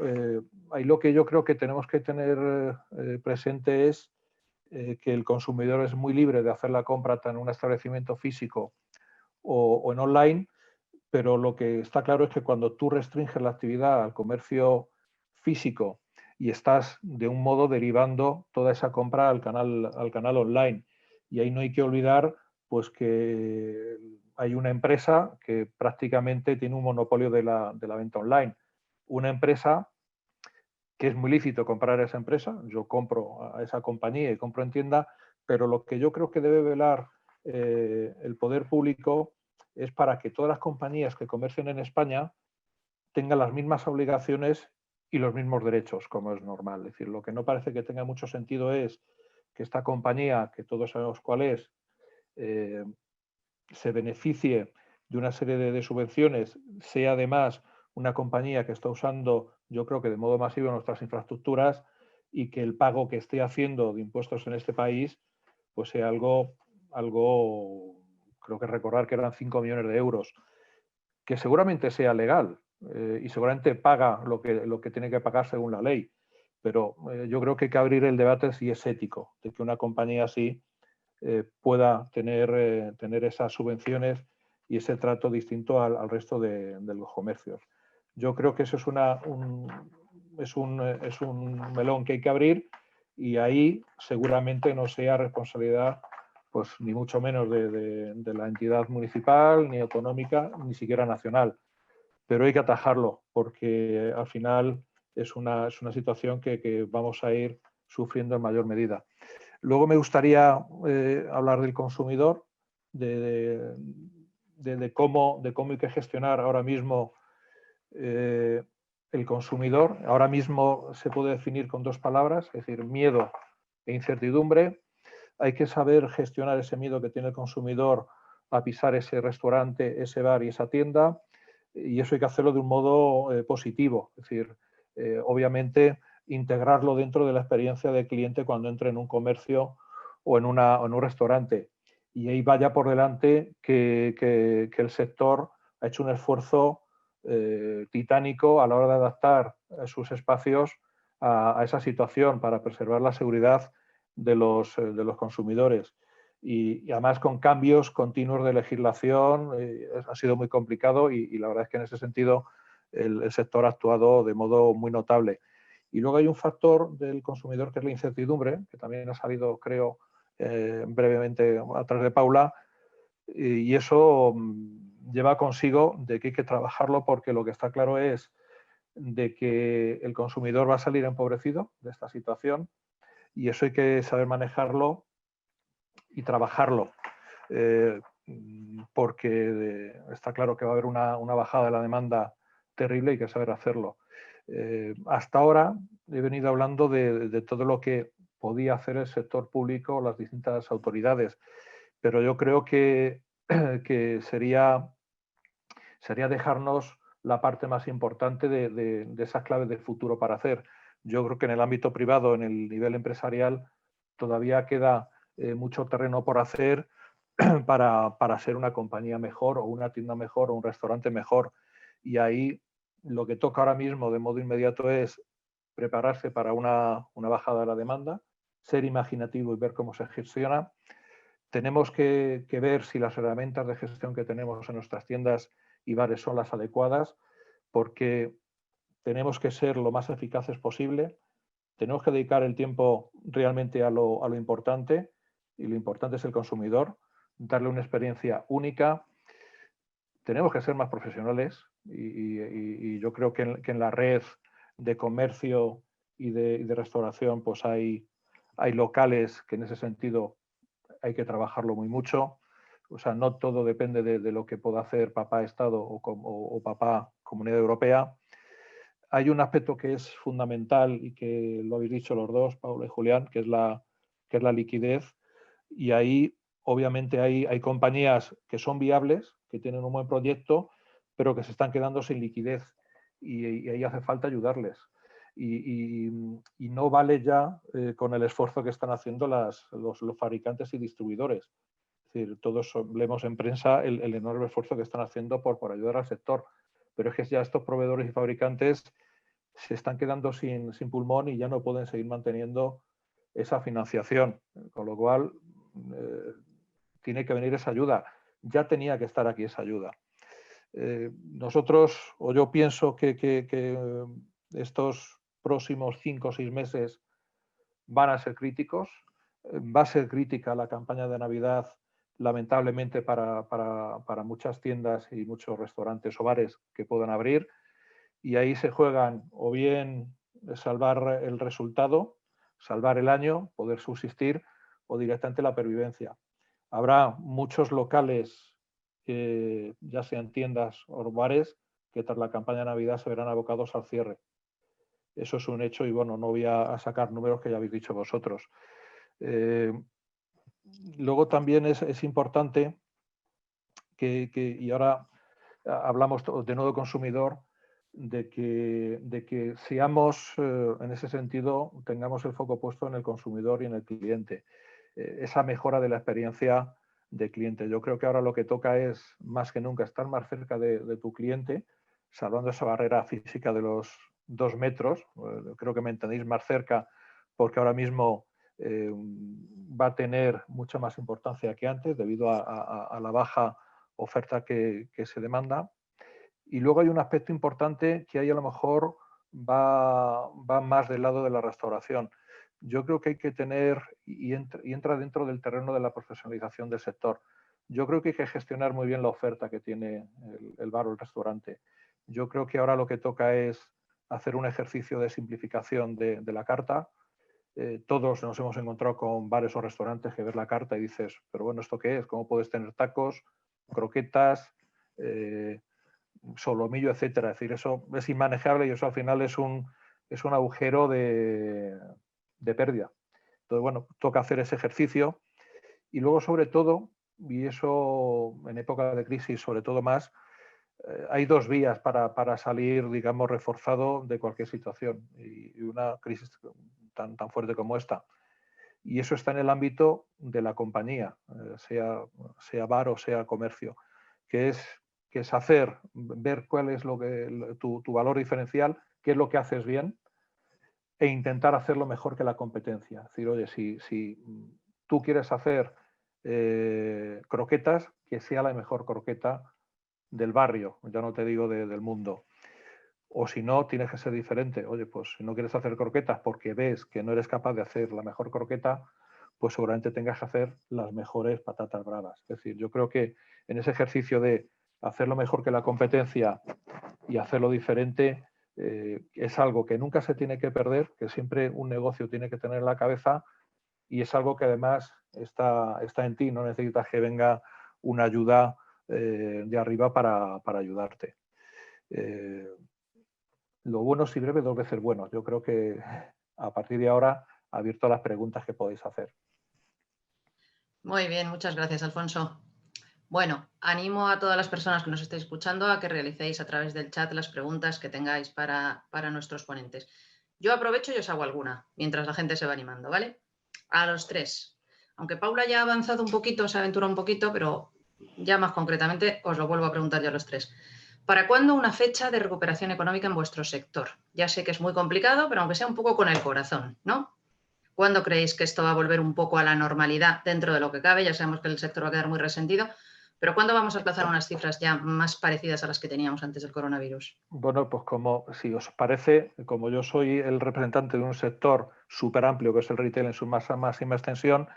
ahí lo que yo creo que tenemos que tener presente es que el consumidor es muy libre de hacer la compra tanto en un establecimiento físico o en online, pero lo que está claro es que cuando tú restringes la actividad al comercio físico y estás de un modo derivando toda esa compra al canal online. Y ahí no hay que olvidar pues que hay una empresa que prácticamente tiene un monopolio de la venta online. Una empresa que es muy lícito comprar a esa empresa, yo compro a esa compañía y compro en tienda, pero lo que yo creo que debe velar el poder público es para que todas las compañías que comercien en España tengan las mismas obligaciones y los mismos derechos, como es normal. Es decir, lo que no parece que tenga mucho sentido es que esta compañía, que todos sabemos cuál es, se beneficie de una serie de subvenciones, sea además una compañía que está usando, yo creo que de modo masivo, nuestras infraestructuras y que el pago que esté haciendo de impuestos en este país pues sea algo creo que recordar que eran 5 millones de euros, que seguramente sea legal y seguramente paga lo que tiene que pagar según la ley, pero yo creo que hay que abrir el debate si es ético, de que una compañía así pueda tener esas subvenciones y ese trato distinto al resto de los comercios. Yo creo que eso es un melón que hay que abrir y ahí seguramente no sea responsabilidad pues ni mucho menos de la entidad municipal, ni autonómica, ni siquiera nacional. Pero hay que atajarlo porque al final es una situación que vamos a ir sufriendo en mayor medida. Luego me gustaría hablar del consumidor, de cómo hay que gestionar ahora mismo el consumidor. Ahora mismo se puede definir con dos palabras, es decir, miedo e incertidumbre. hay que saber gestionar ese miedo que tiene el consumidor a pisar ese restaurante, ese bar y esa tienda, y eso hay que hacerlo de un modo positivo, es decir, obviamente integrarlo dentro de la experiencia del cliente cuando entre en un comercio o en un restaurante. Y ahí vaya por delante que el sector ha hecho un esfuerzo titánico a la hora de adaptar sus espacios a esa situación para preservar la seguridad de los consumidores. Y además con cambios continuos de legislación ha sido muy complicado y la verdad es que en ese sentido el sector ha actuado de modo muy notable. Y luego hay un factor del consumidor que es la incertidumbre, que también ha salido, creo, brevemente a través de Paula, y eso lleva consigo de que hay que trabajarlo porque lo que está claro es de que el consumidor va a salir empobrecido de esta situación y eso hay que saber manejarlo y trabajarlo, porque está claro que va a haber una bajada de la demanda terrible y hay que saber hacerlo. Hasta ahora he venido hablando de todo lo que podía hacer el sector público, las distintas autoridades, pero yo creo que sería dejarnos la parte más importante de esas claves del futuro para hacer. Yo creo que en el ámbito privado, en el nivel empresarial, todavía queda mucho terreno por hacer para ser una compañía mejor o una tienda mejor o un restaurante mejor. Y ahí lo que toca ahora mismo de modo inmediato es prepararse para una bajada de la demanda, ser imaginativo y ver cómo se gestiona. Tenemos que ver si las herramientas de gestión que tenemos en nuestras tiendas y bares son las adecuadas, porque tenemos que ser lo más eficaces posible, tenemos que dedicar el tiempo realmente a lo importante, y lo importante es el consumidor, darle una experiencia única. Tenemos que ser más profesionales y yo creo que en la red de comercio y de restauración pues hay locales que en ese sentido hay que trabajarlo muy mucho. O sea, no todo depende de lo que pueda hacer papá Estado o papá Comunidad Europea. Hay un aspecto que es fundamental y que lo habéis dicho los dos, Paula y Julián, que es la liquidez. Y ahí, obviamente, hay compañías que son viables, que tienen un buen proyecto, pero que se están quedando sin liquidez. Y ahí hace falta ayudarles. Y no vale ya con el esfuerzo que están haciendo los fabricantes y distribuidores. Es decir, todos leemos en prensa el enorme esfuerzo que están haciendo por ayudar al sector. Pero es que ya estos proveedores y fabricantes se están quedando sin pulmón y ya no pueden seguir manteniendo esa financiación. Con lo cual, tiene que venir esa ayuda. Ya tenía que estar aquí esa ayuda. Nosotros, o yo pienso que estos próximos 5 o 6 meses van a ser críticos. Va a ser crítica la campaña de Navidad, lamentablemente, para muchas tiendas y muchos restaurantes o bares que puedan abrir. Y ahí se juegan o bien salvar el resultado, salvar el año, poder subsistir, o directamente la pervivencia. Habrá muchos locales, ya sean tiendas o bares, que tras la campaña de Navidad se verán abocados al cierre. Eso es un hecho y bueno, no voy a sacar números que ya habéis dicho vosotros. Luego también es importante y ahora hablamos de nuevo consumidor, de que seamos, en ese sentido, tengamos el foco puesto en el consumidor y en el cliente. Esa mejora de la experiencia de cliente. Yo creo que ahora lo que toca es, más que nunca, estar más cerca de tu cliente, salvando esa barrera física de los 2 metros. Creo que me entendéis, más cerca, porque ahora mismo va a tener mucha más importancia que antes debido a la baja oferta que se demanda. Y luego hay un aspecto importante que ahí a lo mejor va más del lado de la restauración. Yo creo que hay que tener, y entra dentro del terreno de la profesionalización del sector, yo creo que hay que gestionar muy bien la oferta que tiene el bar o el restaurante. Yo creo que ahora lo que toca es hacer un ejercicio de simplificación de la carta. Todos nos hemos encontrado con bares o restaurantes que ves la carta y dices, pero bueno, ¿esto qué es? ¿Cómo puedes tener tacos, croquetas, solomillo, etcétera? Es decir, eso es inmanejable y eso al final es un agujero de pérdida. Entonces, bueno, toca hacer ese ejercicio Y luego, sobre todo, y eso en época de crisis sobre todo más, hay dos vías para salir, digamos, reforzado de cualquier situación y una crisis tan fuerte como esta. Y eso está en el ámbito de la compañía, sea bar o sea comercio, que es ver cuál es tu valor diferencial, qué es lo que haces bien e intentar hacerlo mejor que la competencia. Es decir, oye, si tú quieres hacer croquetas, que sea la mejor croqueta del barrio, ya no te digo del mundo. O si no, tienes que ser diferente. Oye, pues si no quieres hacer croquetas porque ves que no eres capaz de hacer la mejor croqueta, pues seguramente tengas que hacer las mejores patatas bravas. Es decir, yo creo que en ese ejercicio de hacerlo mejor que la competencia y hacerlo diferente, es algo que nunca se tiene que perder, que siempre un negocio tiene que tener en la cabeza, y es algo que además está en ti, no necesitas que venga una ayuda de arriba para ayudarte. Lo bueno si breve, 2 veces bueno. Yo creo que a partir de ahora abierto a las preguntas que podéis hacer. Muy bien, muchas gracias, Alfonso. Bueno, animo a todas las personas que nos estéis escuchando a que realicéis a través del chat las preguntas que tengáis para nuestros ponentes. Yo aprovecho y os hago alguna, mientras la gente se va animando, ¿vale? A los 3. Aunque Paula ya ha avanzado un poquito, se aventura un poquito, pero ya más concretamente os lo vuelvo a preguntar yo a los 3. ¿Para cuándo una fecha de recuperación económica en vuestro sector? Ya sé que es muy complicado, pero aunque sea un poco con el corazón, ¿no? ¿Cuándo creéis que esto va a volver un poco a la normalidad dentro de lo que cabe? Ya sabemos que el sector va a quedar muy resentido, pero ¿cuándo vamos a alcanzar unas cifras ya más parecidas a las que teníamos antes del coronavirus? Bueno, pues si os parece, como yo soy el representante de un sector súper amplio, que es el retail en su máxima extensión,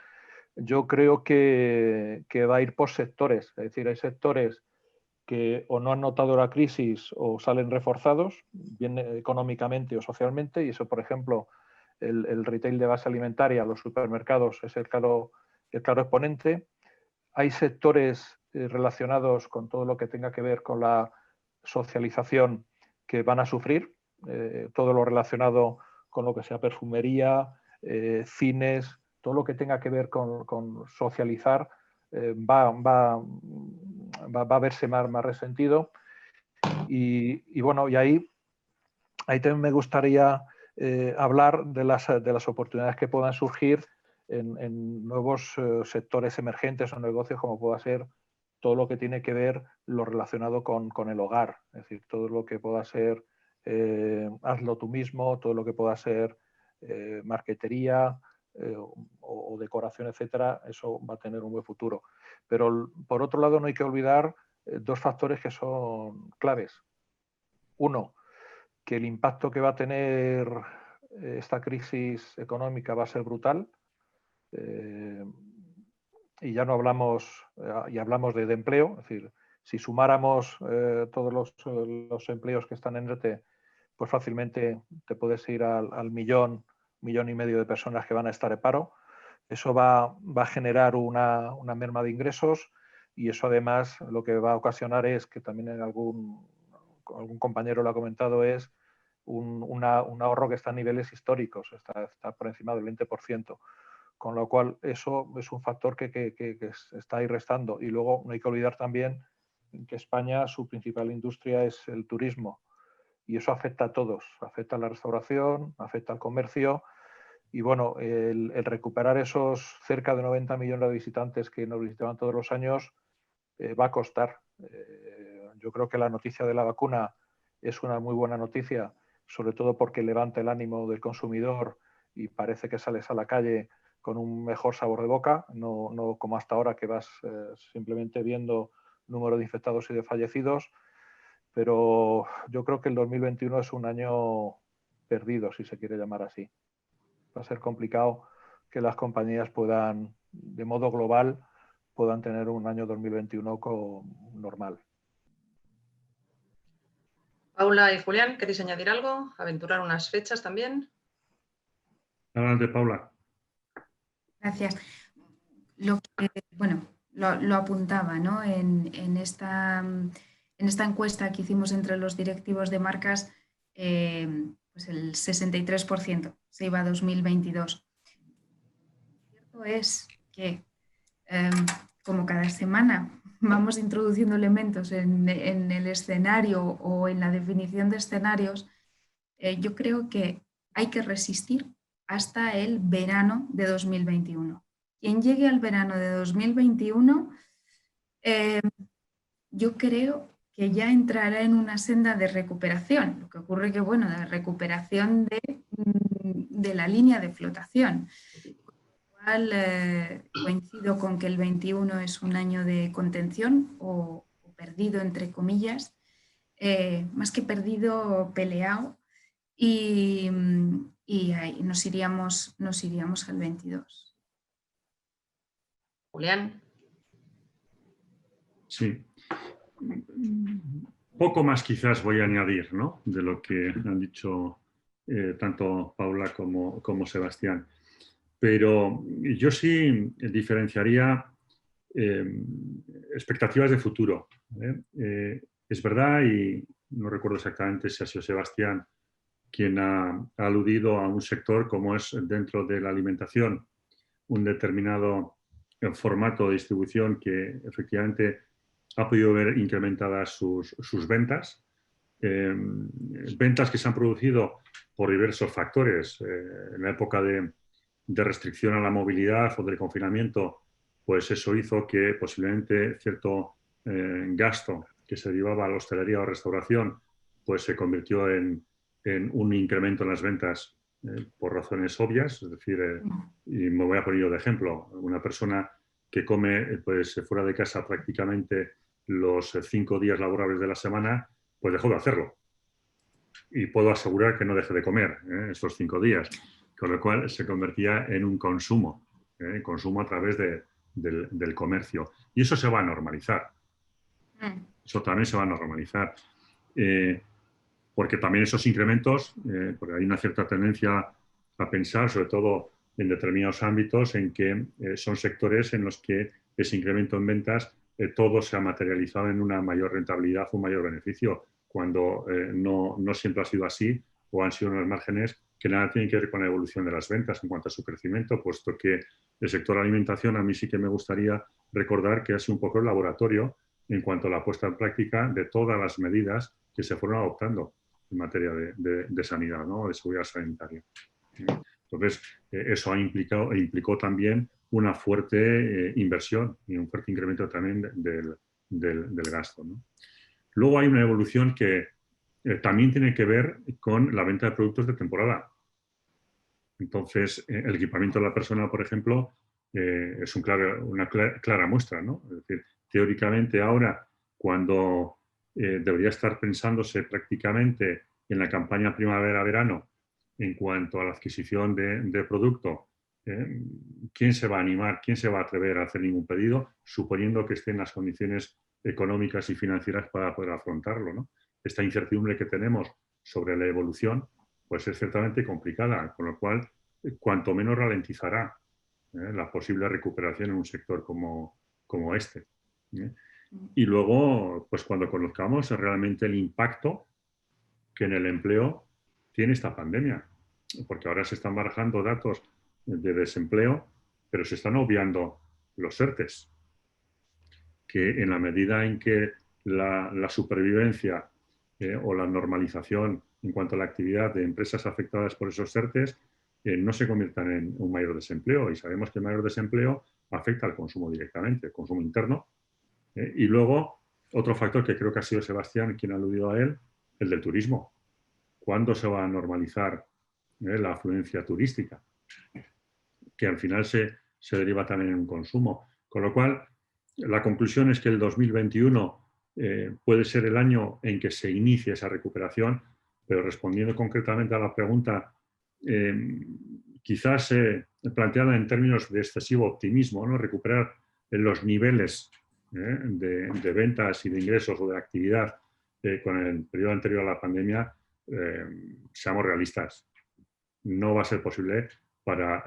yo creo que va a ir por sectores. Es decir, hay sectores que o no han notado la crisis o salen reforzados, bien económicamente o socialmente, y eso, por ejemplo, el retail de base alimentaria, los supermercados, es el claro exponente. Hay sectores relacionados con todo lo que tenga que ver con la socialización que van a sufrir, todo lo relacionado con lo que sea perfumería, cines, todo lo que tenga que ver con socializar va a verse más resentido. Y bueno, y ahí también me gustaría hablar de las oportunidades que puedan surgir en nuevos sectores emergentes o negocios, como pueda ser todo lo que tiene que ver lo relacionado con el hogar, es decir, todo lo que pueda ser hazlo tú mismo, todo lo que pueda ser marquetería o decoración, etcétera, eso va a tener un buen futuro. Pero por otro lado no hay que olvidar 2 factores que son claves. Uno, que el impacto que va a tener esta crisis económica va a ser brutal. Y ya no hablamos, y hablamos de empleo, es decir, si sumáramos todos los empleos que están en ERTE, pues fácilmente te puedes ir al millón y medio de personas que van a estar en paro. Eso va a generar una merma de ingresos, y eso además lo que va a ocasionar es que también algún compañero lo ha comentado, es un ahorro que está a niveles históricos, está por encima del 20%. Con lo cual, eso es un factor que está ahí restando. Y luego no hay que olvidar también que España, su principal industria es el turismo. Y eso afecta a todos. Afecta a la restauración, afecta al comercio. Y bueno, el recuperar esos cerca de 90 millones de visitantes que nos visitaban todos los años va a costar. Yo creo que la noticia de la vacuna es una muy buena noticia, sobre todo porque levanta el ánimo del consumidor y parece que sales a la calle con un mejor sabor de boca, no como hasta ahora, que vas simplemente viendo número de infectados y de fallecidos. Pero yo creo que el 2021 es un año perdido, si se quiere llamar así. Va a ser complicado que las compañías puedan, de modo global, puedan tener un año 2021 normal. Paula y Julián, ¿queréis añadir algo? ¿Aventurar unas fechas también? Adelante, Paula. Gracias. Lo apuntaba, ¿no? En esta encuesta que hicimos entre los directivos de marcas, pues el 63% se iba a 2022. Lo cierto es que como cada semana vamos introduciendo elementos en el escenario o en la definición de escenarios, yo creo que hay que resistir hasta el verano de 2021. Quien llegue al verano de 2021, yo creo que ya entrará en una senda de recuperación. Lo que ocurre que, bueno, de recuperación de la línea de flotación. Coincido con que el 21 es un año de contención o perdido, entre comillas, más que perdido, peleado, y ahí nos iríamos al 22. Julián. Sí. Poco más quizás voy a añadir, ¿no?, de lo que han dicho tanto Paula como Sebastián. Pero yo sí diferenciaría expectativas de futuro. Es verdad, y no recuerdo exactamente si ha sido Sebastián quien ha aludido a un sector como es dentro de la alimentación, un determinado formato de distribución que efectivamente ha podido ver incrementadas sus ventas. Ventas que se han producido por diversos factores. En la época de restricción a la movilidad o del confinamiento, pues eso hizo que posiblemente cierto gasto que se derivaba a la hostelería o restauración, pues se convirtió en un incremento en las ventas por razones obvias. Es decir, y me voy a poner yo de ejemplo, una persona que come pues fuera de casa prácticamente los 5 días laborables de la semana, pues dejó de hacerlo. Y puedo asegurar que no deje de comer estos 5 días, con lo cual se convertía en un consumo a través del comercio. Y eso se va a normalizar. Eso también se va a normalizar. Porque también esos incrementos, porque hay una cierta tendencia a pensar, sobre todo en determinados ámbitos, en que son sectores en los que ese incremento en ventas todo se ha materializado en una mayor rentabilidad, un mayor beneficio, cuando no siempre ha sido así, o han sido unos márgenes que nada tienen que ver con la evolución de las ventas en cuanto a su crecimiento, puesto que el sector alimentación a mí sí que me gustaría recordar que ha sido un poco el laboratorio en cuanto a la puesta en práctica de todas las medidas que se fueron adoptando en materia de sanidad, ¿no?, de seguridad sanitaria. Entonces, eso implicó también una fuerte inversión y un fuerte incremento también del gasto, ¿no? Luego hay una evolución que también tiene que ver con la venta de productos de temporada. Entonces, el equipamiento de la persona, por ejemplo, es una clara muestra, ¿no? Es decir, teóricamente ahora, cuando debería estar pensándose prácticamente en la campaña primavera-verano en cuanto a la adquisición de producto, ¿quién se va a animar, quién se va a atrever a hacer ningún pedido, suponiendo que esté en las condiciones económicas y financieras para poder afrontarlo, ¿no? Esta incertidumbre que tenemos sobre la evolución, pues es ciertamente complicada, con lo cual, cuanto menos ralentizará la posible recuperación en un sector como este. Y luego, pues cuando conozcamos realmente el impacto que en el empleo tiene esta pandemia, porque ahora se están barajando datos de desempleo, pero se están obviando los ERTEs, que en la medida en que la supervivencia o la normalización en cuanto a la actividad de empresas afectadas por esos ERTEs no se conviertan en un mayor desempleo. Y sabemos que el mayor desempleo afecta al consumo directamente, el consumo interno. Y luego, otro factor que creo que ha sido Sebastián quien ha aludido a él, el del turismo. ¿Cuándo se va a normalizar la afluencia turística? Que al final se deriva también en un consumo. Con lo cual, la conclusión es que el 2021 puede ser el año en que se inicie esa recuperación, pero respondiendo concretamente a la pregunta, quizás planteada en términos de excesivo optimismo, ¿no?, recuperar los niveles de ventas y de ingresos o de actividad con el periodo anterior a la pandemia, seamos realistas. No va a ser posible para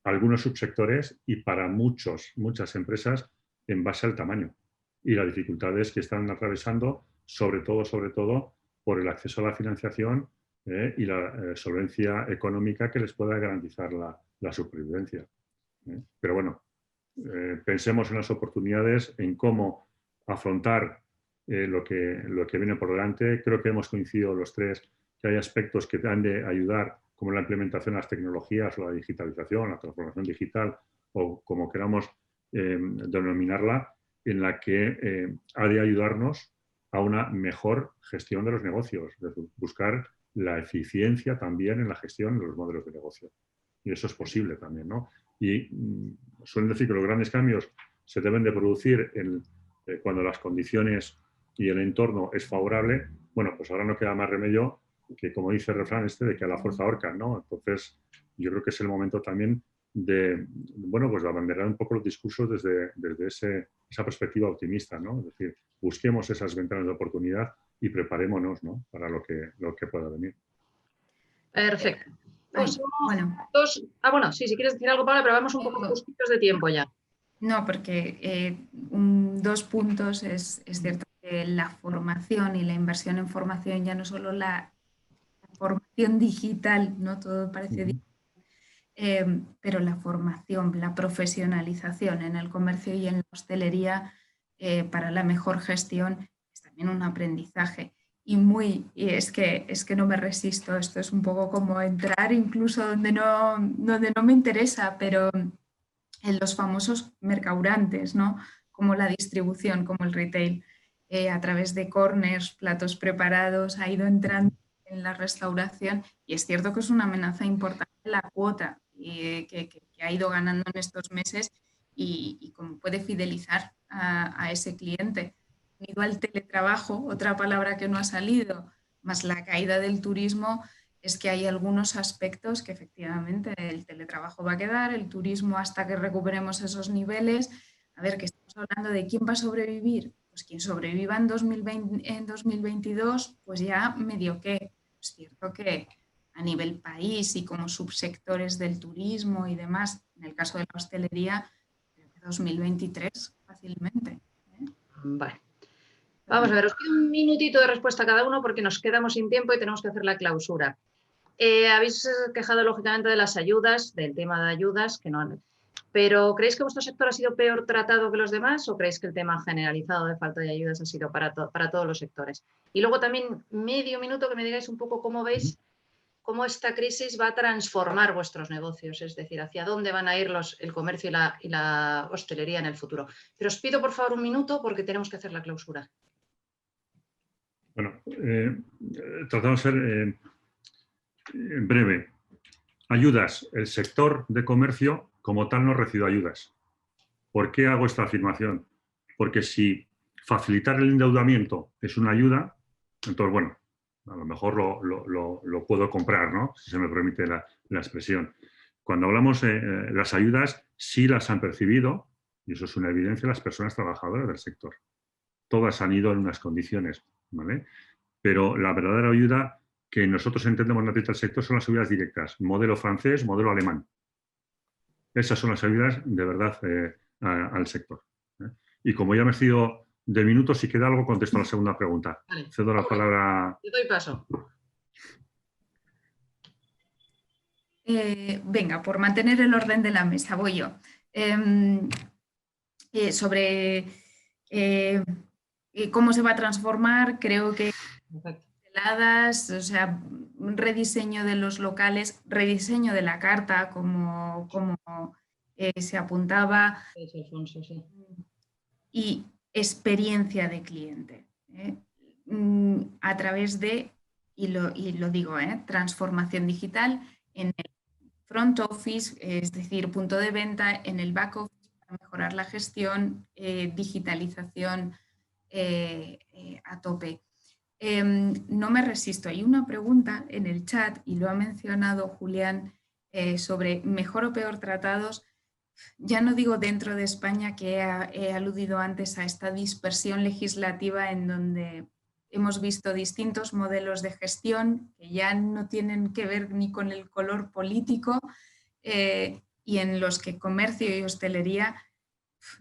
algunos subsectores y para muchas empresas en base al tamaño y las dificultades que están atravesando, sobre todo por el acceso a la financiación y la solvencia económica que les pueda garantizar la supervivencia. Pero bueno, pensemos en las oportunidades, en cómo afrontar lo que viene por delante. Creo que hemos coincidido los tres que hay aspectos que han de ayudar, como la implementación de las tecnologías, la digitalización, la transformación digital, o como queramos denominarla, en la que ha de ayudarnos a una mejor gestión de los negocios, es decir, buscar la eficiencia también en la gestión de los modelos de negocio. Y eso es posible también, ¿no? Y suelen decir que los grandes cambios se deben de producir cuando las condiciones y el entorno es favorable. Bueno, pues ahora no queda más remedio que, como dice el refrán de que a la fuerza ahorcan, ¿no? Entonces, yo creo que es el momento también de, bueno, pues de abanderar un poco los discursos desde esa perspectiva optimista, ¿no? Es decir, busquemos esas ventanas de oportunidad y preparémonos, ¿no?, para lo que pueda venir. Perfecto. Pues, bueno. Bueno, sí, si quieres decir algo, Paula, pero vamos un poco justitos de tiempo ya. No, porque 2 puntos. Es cierto que la formación y la inversión en formación, ya no solo la formación digital, ¿no? Todo parece digital, pero la formación, la profesionalización en el comercio y en la hostelería para la mejor gestión es también un aprendizaje. Y es que no me resisto, esto es un poco como entrar incluso donde no me interesa, pero en los famosos mercaurantes, ¿no? Como la distribución, como el retail, a través de corners, platos preparados, ha ido entrando en la restauración, y es cierto que es una amenaza importante la cuota que ha ido ganando en estos meses y cómo puede fidelizar a ese cliente. Unido al teletrabajo, otra palabra que no ha salido, más la caída del turismo, es que hay algunos aspectos que efectivamente el teletrabajo va a quedar, el turismo hasta que recuperemos esos niveles. A ver, que estamos hablando de quién va a sobrevivir. Pues quien sobreviva en 2022, pues ya medio que. Es cierto que a nivel país y como subsectores del turismo y demás, en el caso de la hostelería, creo que 2023 fácilmente. Vale. Vamos a ver, os pido un minutito de respuesta a cada uno porque nos quedamos sin tiempo y tenemos que hacer la clausura. Habéis quejado lógicamente de las ayudas, del tema de ayudas, que no han... Pero ¿creéis que vuestro sector ha sido peor tratado que los demás o creéis que el tema generalizado de falta de ayudas ha sido para todos los sectores? Y luego también medio minuto que me digáis un poco cómo veis cómo esta crisis va a transformar vuestros negocios, es decir, hacia dónde van a ir el comercio y la hostelería en el futuro. Pero os pido por favor un minuto porque tenemos que hacer la clausura. Bueno, tratamos de ser breve. Ayudas. El sector de comercio como tal no recibe ayudas. ¿Por qué hago esta afirmación? Porque si facilitar el endeudamiento es una ayuda, entonces, bueno, a lo mejor lo puedo comprar, ¿no?, si se me permite la expresión. Cuando hablamos de las ayudas, sí las han percibido, y eso es una evidencia, las personas trabajadoras del sector. Todas han ido en unas condiciones, ¿vale? Pero la verdadera ayuda que nosotros entendemos en el sector son las ayudas directas, modelo francés, modelo alemán. Esas son las ayudas de verdad al sector. Y como ya me he sido de minutos, si queda algo, contesto a la segunda pregunta. Vale. Cedo la palabra. Te doy paso. Venga, por mantener el orden de la mesa, voy yo. Sobre cómo se va a transformar, creo que heladas, o sea, un rediseño de los locales, rediseño de la carta, como se apuntaba, y experiencia de cliente, a través de, y lo digo, transformación digital en el front office, es decir, punto de venta, en el back office para mejorar la gestión, digitalización a tope. No me resisto. Hay una pregunta en el chat, y lo ha mencionado Julián, sobre mejor o peor tratados. Ya no digo dentro de España, que he aludido antes a esta dispersión legislativa en donde hemos visto distintos modelos de gestión que ya no tienen que ver ni con el color político, y en los que comercio y hostelería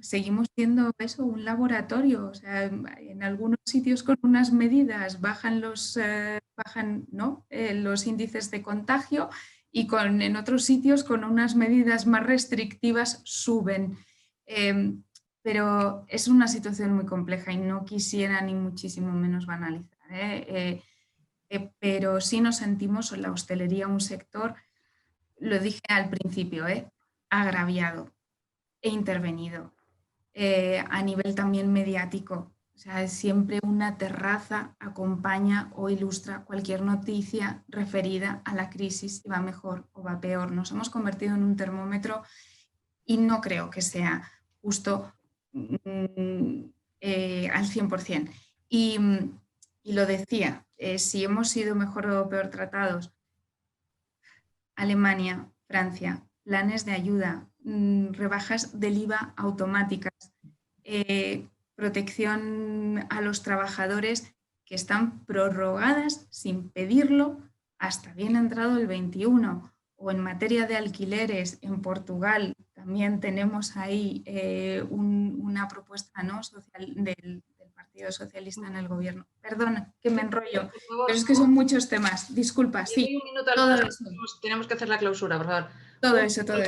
seguimos siendo eso, un laboratorio. O sea, en algunos sitios con unas medidas bajan los índices de contagio, y en otros sitios con unas medidas más restrictivas suben. Pero es una situación muy compleja y no quisiera ni muchísimo menos banalizar, pero sí nos sentimos en la hostelería un sector, lo dije al principio, agraviado e intervenido. A nivel también mediático, o sea, siempre una terraza acompaña o ilustra cualquier noticia referida a la crisis, si va mejor o va peor. Nos hemos convertido en un termómetro y no creo que sea justo al 100%. Y lo decía, si hemos sido mejor o peor tratados, Alemania, Francia, planes de ayuda, rebajas del IVA automáticas, protección a los trabajadores que están prorrogadas sin pedirlo hasta bien entrado el 21. O en materia de alquileres, en Portugal también tenemos ahí una propuesta, ¿no?, social del Partido Socialista en el gobierno. Perdona, que me enrollo, pero es que son muchos temas. Disculpa, sí. Todo eso. Tenemos que hacer la clausura, por favor. Todo eso. Vale.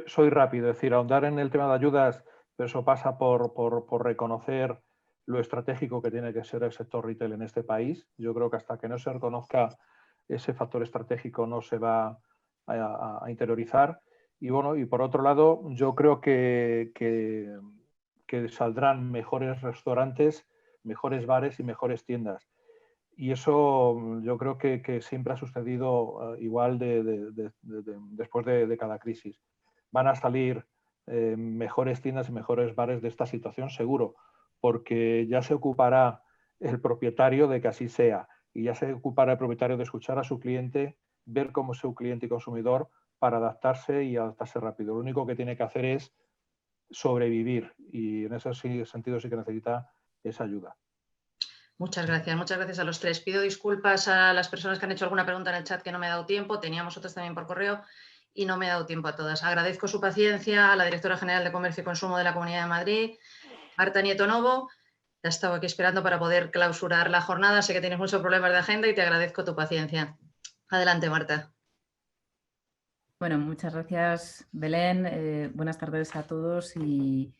Soy rápido, es decir, ahondar en el tema de ayudas, pero eso pasa por reconocer lo estratégico que tiene que ser el sector retail en este país. Yo creo que hasta que no se reconozca ese factor estratégico no se va a interiorizar. Y bueno, y por otro lado, yo creo que saldrán mejores restaurantes, mejores bares y mejores tiendas. Y eso yo creo que siempre ha sucedido igual después de cada crisis. Van a salir mejores tiendas y mejores bares de esta situación, seguro, porque ya se ocupará el propietario de que así sea y ya se ocupará el propietario de escuchar a su cliente, ver cómo es su cliente y consumidor para adaptarse y adaptarse rápido. Lo único que tiene que hacer es sobrevivir y en ese sentido sí que necesita esa ayuda. Muchas gracias a los tres. Pido disculpas a las personas que han hecho alguna pregunta en el chat que no me he dado tiempo. Teníamos otras también por correo y no me he dado tiempo a todas. Agradezco su paciencia a la Directora General de Comercio y Consumo de la Comunidad de Madrid, Marta Nieto Novo. Ya estaba aquí esperando para poder clausurar la jornada. Sé que tienes muchos problemas de agenda y te agradezco tu paciencia. Adelante, Marta. Bueno, muchas gracias, Belén. Buenas tardes a todos y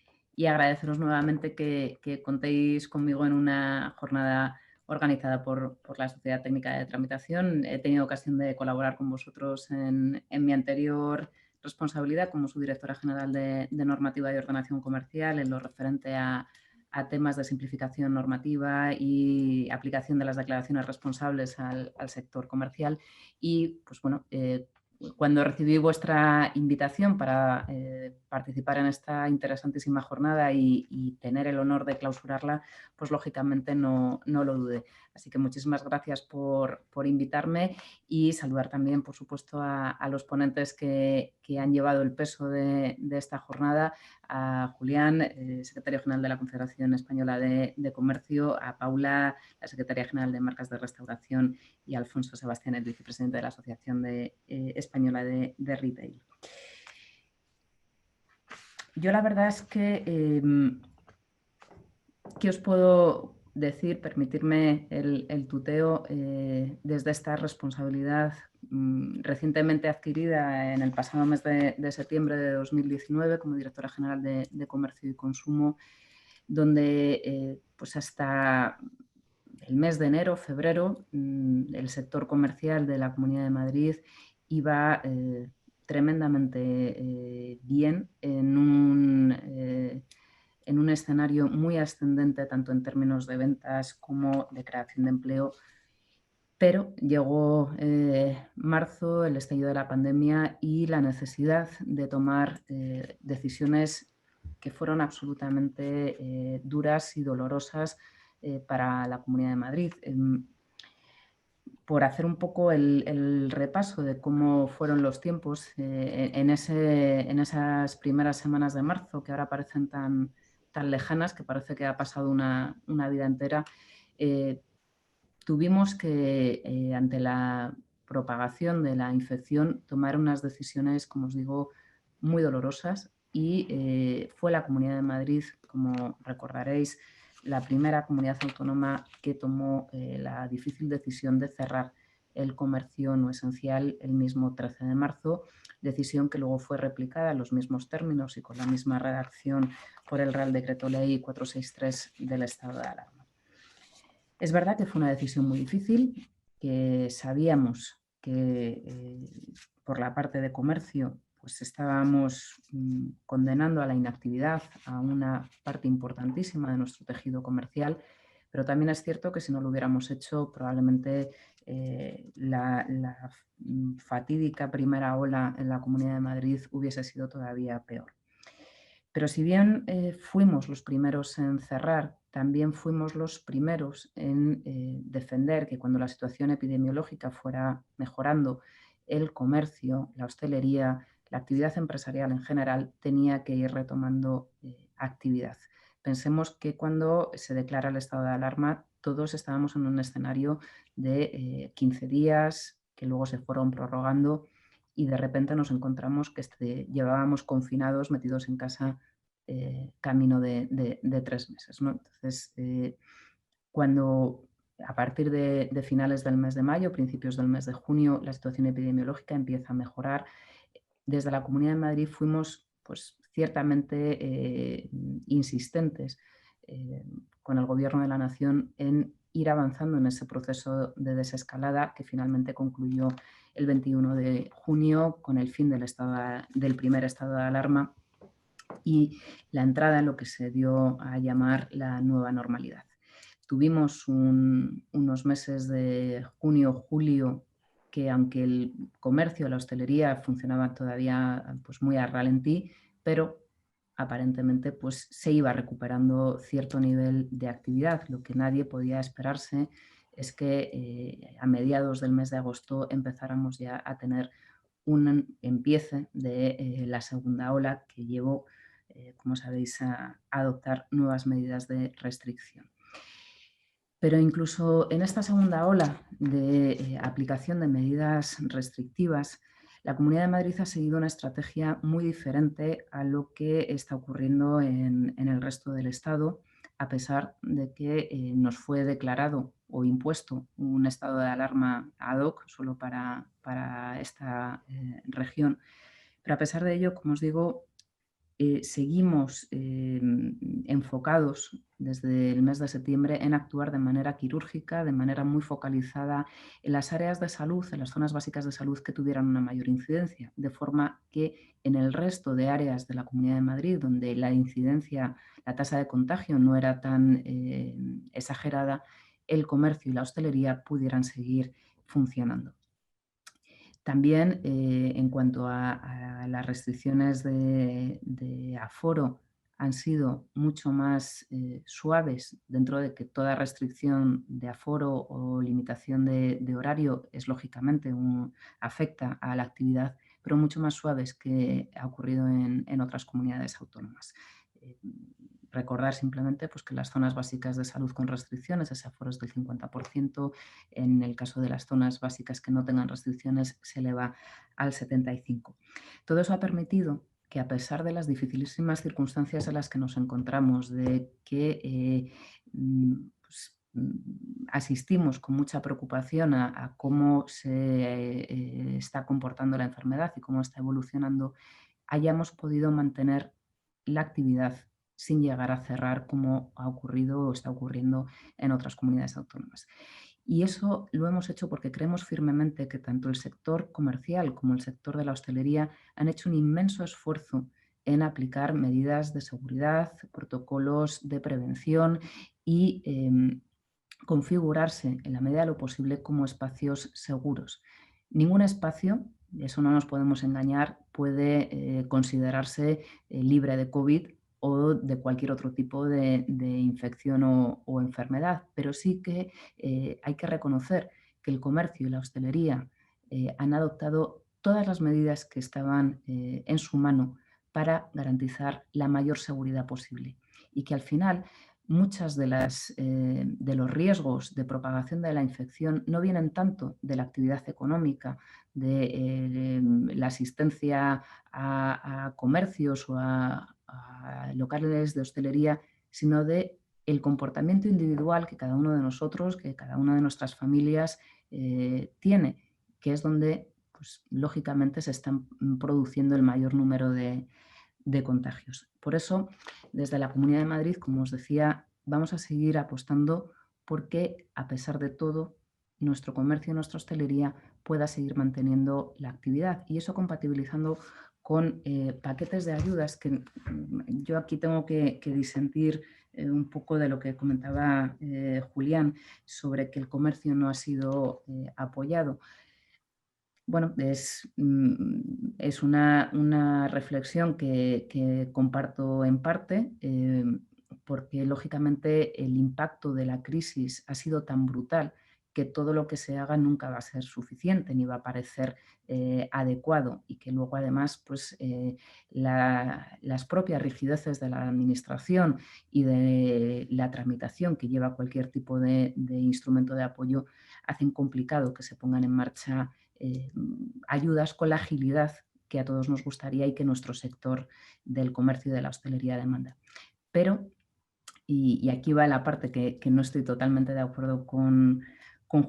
agradeceros nuevamente que contéis conmigo en una jornada organizada por la Sociedad Técnica de Tramitación. He tenido ocasión de colaborar con vosotros en mi anterior responsabilidad como subdirectora general de Normativa y Ordenación Comercial en lo referente a temas de simplificación normativa y aplicación de las declaraciones responsables al sector comercial. Y, pues bueno, cuando recibí vuestra invitación para participar en esta interesantísima jornada y tener el honor de clausurarla, pues lógicamente no lo dudé. Así que muchísimas gracias por invitarme y saludar también, por supuesto, a los ponentes que han llevado el peso de esta jornada, a Julián, secretario general de la Confederación Española de Comercio, a Paula, la secretaria general de Marcas de Restauración, y a Alfonso Sebastián, el vicepresidente de la Asociación Española de Retail. Yo la verdad es que ¿qué os puedo decir? Permitirme el tuteo desde esta responsabilidad recientemente adquirida en el pasado mes de septiembre de 2019 como directora general de Comercio y Consumo, donde pues hasta el mes de enero, febrero, el sector comercial de la Comunidad de Madrid iba tremendamente bien en un escenario muy ascendente tanto en términos de ventas como de creación de empleo. Pero llegó marzo, el estallido de la pandemia y la necesidad de tomar decisiones que fueron absolutamente duras y dolorosas para la Comunidad de Madrid. Por hacer un poco el repaso de cómo fueron los tiempos en esas primeras semanas de marzo, que ahora parecen tan lejanas, que parece que ha pasado una vida entera, tuvimos que, ante la propagación de la infección, tomar unas decisiones, como os digo, muy dolorosas, y fue la Comunidad de Madrid, como recordaréis, la primera comunidad autónoma que tomó la difícil decisión de cerrar el comercio no esencial el mismo 13 de marzo, decisión que luego fue replicada en los mismos términos y con la misma redacción por el Real Decreto Ley 463 del estado de alarma. Es verdad que fue una decisión muy difícil, que sabíamos que por la parte de comercio pues estábamos condenando a la inactividad a una parte importantísima de nuestro tejido comercial, pero también es cierto que si no lo hubiéramos hecho probablemente la fatídica primera ola en la Comunidad de Madrid hubiese sido todavía peor. Pero si bien fuimos los primeros en cerrar, también fuimos los primeros en defender que cuando la situación epidemiológica fuera mejorando, el comercio, la hostelería, la actividad empresarial en general tenía que ir retomando actividad. Pensemos que cuando se declara el estado de alarma, todos estábamos en un escenario de 15 días, que luego se fueron prorrogando, y de repente nos encontramos que llevábamos confinados, metidos en casa, camino de 3 meses, ¿no? Entonces, cuando a partir de finales del mes de mayo, principios del mes de junio, la situación epidemiológica empieza a mejorar, desde la Comunidad de Madrid fuimos pues, ciertamente insistentes con el Gobierno de la Nación en ir avanzando en ese proceso de desescalada que finalmente concluyó el 21 de junio con el fin del primer estado de alarma y la entrada en lo que se dio a llamar la nueva normalidad. Tuvimos unos meses de junio, julio, que aunque el comercio, la hostelería funcionaban todavía pues, muy a ralentí, pero aparentemente pues, se iba recuperando cierto nivel de actividad. Lo que nadie podía esperarse es que a mediados del mes de agosto empezáramos ya a tener un empiece de la segunda ola que llevó, como sabéis, a adoptar nuevas medidas de restricción. Pero incluso en esta segunda ola de aplicación de medidas restrictivas, la Comunidad de Madrid ha seguido una estrategia muy diferente a lo que está ocurriendo en el resto del Estado, a pesar de que nos fue declarado o impuesto un estado de alarma ad hoc solo para esta región. Pero a pesar de ello, como os digo, seguimos enfocados desde el mes de septiembre en actuar de manera quirúrgica, de manera muy focalizada en las áreas de salud, en las zonas básicas de salud que tuvieran una mayor incidencia, de forma que en el resto de áreas de la Comunidad de Madrid, donde la incidencia, la tasa de contagio no era tan exagerada, el comercio y la hostelería pudieran seguir funcionando. También en cuanto a las restricciones de aforo han sido mucho más suaves, dentro de que toda restricción de aforo o limitación de horario es lógicamente afecta a la actividad, pero mucho más suaves que ha ocurrido en otras comunidades autónomas. Recordar simplemente pues, que las zonas básicas de salud con restricciones, ese aforo es del 50%, en el caso de las zonas básicas que no tengan restricciones se eleva al 75%. Todo eso ha permitido que, a pesar de las dificilísimas circunstancias en las que nos encontramos, de que asistimos con mucha preocupación a cómo se está comportando la enfermedad y cómo está evolucionando, hayamos podido mantener la actividad sin llegar a cerrar como ha ocurrido o está ocurriendo en otras comunidades autónomas. Y eso lo hemos hecho porque creemos firmemente que tanto el sector comercial como el sector de la hostelería han hecho un inmenso esfuerzo en aplicar medidas de seguridad, protocolos de prevención y configurarse en la medida de lo posible como espacios seguros. Ningún espacio, eso no nos podemos engañar, puede considerarse libre de COVID o de cualquier otro tipo de infección o enfermedad, pero sí que hay que reconocer que el comercio y la hostelería han adoptado todas las medidas que estaban en su mano para garantizar la mayor seguridad posible y que al final muchas de los riesgos de propagación de la infección no vienen tanto de la actividad económica, de la asistencia a comercios o a locales de hostelería, sino de el comportamiento individual que cada uno de nosotros, que cada una de nuestras familias tiene, que es donde pues, lógicamente se están produciendo el mayor número de contagios. Por eso, desde la Comunidad de Madrid, como os decía, vamos a seguir apostando porque, a pesar de todo, nuestro comercio y nuestra hostelería pueda seguir manteniendo la actividad, y eso compatibilizando con paquetes de ayudas que yo aquí tengo que disentir un poco de lo que comentaba Julián sobre que el comercio no ha sido apoyado. Bueno, es una reflexión que comparto en parte, porque lógicamente el impacto de la crisis ha sido tan brutal que todo lo que se haga nunca va a ser suficiente ni va a parecer adecuado, y que luego además pues, las propias rigideces de la administración y de la tramitación que lleva cualquier tipo de instrumento de apoyo hacen complicado que se pongan en marcha ayudas con la agilidad que a todos nos gustaría y que nuestro sector del comercio y de la hostelería demanda. Pero, y aquí va la parte que no estoy totalmente de acuerdo con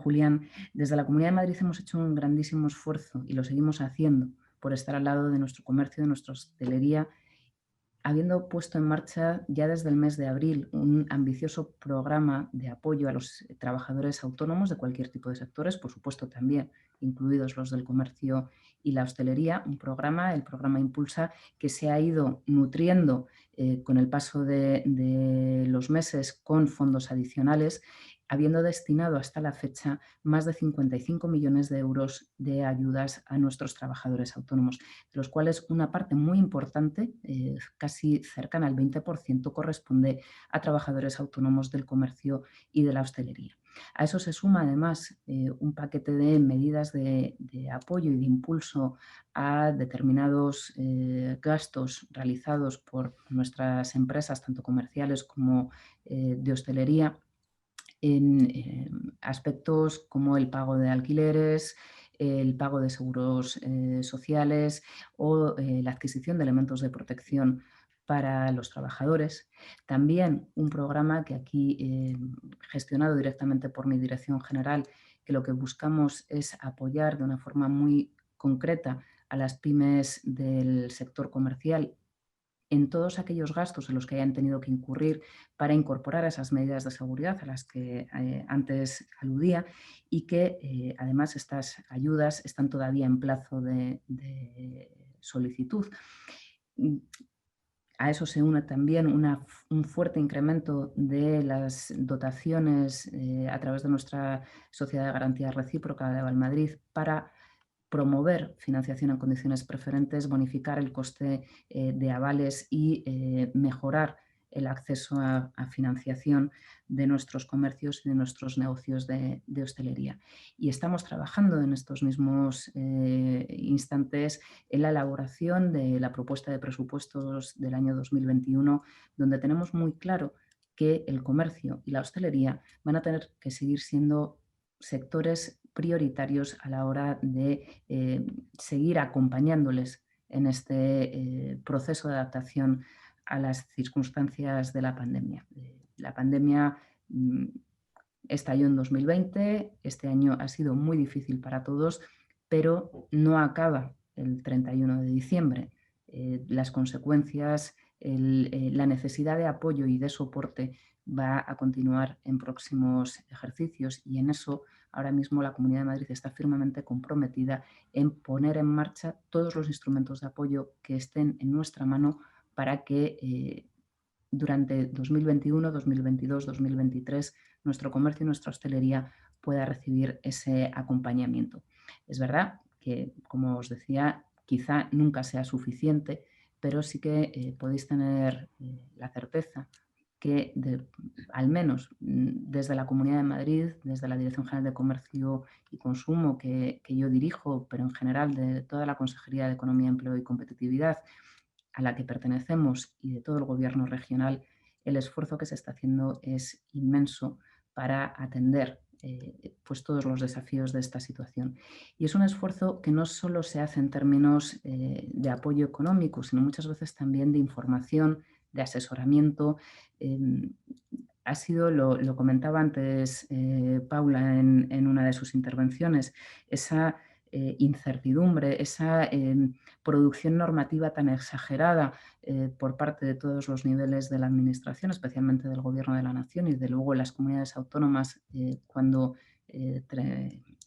Julián, desde la Comunidad de Madrid hemos hecho un grandísimo esfuerzo y lo seguimos haciendo por estar al lado de nuestro comercio, de nuestra hostelería, habiendo puesto en marcha ya desde el mes de abril un ambicioso programa de apoyo a los trabajadores autónomos de cualquier tipo de sectores, por supuesto también incluidos los del comercio y la hostelería, un programa, el programa Impulsa, que se ha ido nutriendo con el paso de los meses con fondos adicionales, habiendo destinado hasta la fecha más de 55 millones de euros de ayudas a nuestros trabajadores autónomos, de los cuales una parte muy importante, casi cercana al 20%, corresponde a trabajadores autónomos del comercio y de la hostelería. A eso se suma además un paquete de medidas de apoyo y de impulso a determinados gastos realizados por nuestras empresas, tanto comerciales como de hostelería, en aspectos como el pago de alquileres, el pago de seguros sociales o la adquisición de elementos de protección para los trabajadores. También un programa que aquí gestionado directamente por mi dirección general, que lo que buscamos es apoyar de una forma muy concreta a las pymes del sector comercial en todos aquellos gastos en los que hayan tenido que incurrir para incorporar esas medidas de seguridad a las que antes aludía, y que además estas ayudas están todavía en plazo de solicitud. A eso se une también un fuerte incremento de las dotaciones a través de nuestra Sociedad de Garantía Recíproca de Valmadrid para promover financiación en condiciones preferentes, bonificar el coste de avales y mejorar el acceso a financiación de nuestros comercios y de nuestros negocios de hostelería. Y estamos trabajando en estos mismos instantes en la elaboración de la propuesta de presupuestos del año 2021, donde tenemos muy claro que el comercio y la hostelería van a tener que seguir siendo sectores prioritarios a la hora de seguir acompañándoles en este proceso de adaptación a las circunstancias de la pandemia. La pandemia estalló en 2020, este año ha sido muy difícil para todos, pero no acaba el 31 de diciembre. Las consecuencias, la necesidad de apoyo y de soporte va a continuar en próximos ejercicios, y en eso ahora mismo la Comunidad de Madrid está firmemente comprometida en poner en marcha todos los instrumentos de apoyo que estén en nuestra mano para que durante 2021, 2022, 2023 nuestro comercio y nuestra hostelería pueda recibir ese acompañamiento. Es verdad que, como os decía, quizá nunca sea suficiente, pero sí que podéis tener la certeza que al menos desde la Comunidad de Madrid, desde la Dirección General de Comercio y Consumo que yo dirijo, pero en general de toda la Consejería de Economía, Empleo y Competitividad a la que pertenecemos y de todo el Gobierno regional, el esfuerzo que se está haciendo es inmenso para atender pues todos los desafíos de esta situación. Y es un esfuerzo que no solo se hace en términos de apoyo económico, sino muchas veces también de información, de asesoramiento. ha sido, lo comentaba antes Paula en una de sus intervenciones, esa incertidumbre, esa producción normativa tan exagerada por parte de todos los niveles de la administración, especialmente del Gobierno de la Nación y de luego las comunidades autónomas cuando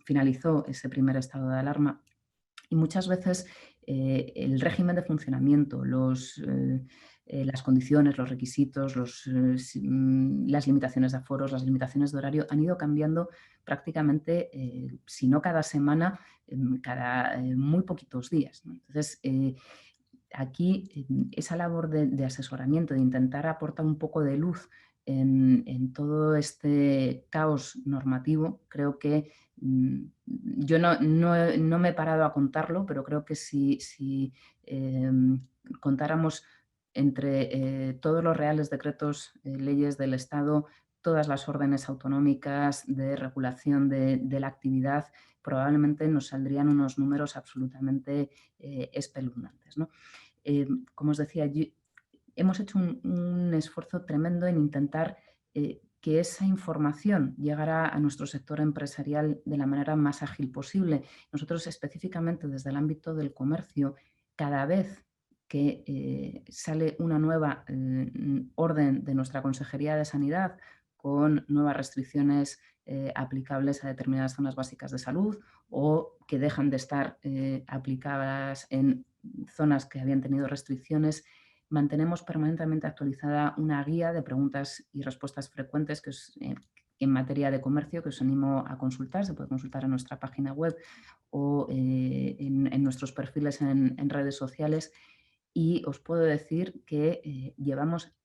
finalizó ese primer estado de alarma. Y muchas veces el régimen de funcionamiento, las condiciones, los requisitos, las limitaciones de aforos, las limitaciones de horario han ido cambiando prácticamente, si no cada semana, cada muy poquitos días, ¿no? Entonces, aquí esa labor de asesoramiento, de intentar aportar un poco de luz en todo este caos normativo, creo que yo no me he parado a contarlo, pero creo que si contáramos entre todos los reales decretos, leyes del Estado, todas las órdenes autonómicas de regulación de la actividad, probablemente nos saldrían unos números absolutamente espeluznantes, ¿no? Como os decía, hemos hecho un esfuerzo tremendo en intentar que esa información llegara a nuestro sector empresarial de la manera más ágil posible. Nosotros específicamente desde el ámbito del comercio, cada vez que sale una nueva orden de nuestra Consejería de Sanidad con nuevas restricciones aplicables a determinadas zonas básicas de salud o que dejan de estar aplicadas en zonas que habían tenido restricciones, mantenemos permanentemente actualizada una guía de preguntas y respuestas frecuentes que en materia de comercio que os animo a consultar. Se puede consultar en nuestra página web o en nuestros perfiles en redes sociales. Y os puedo decir que llevamos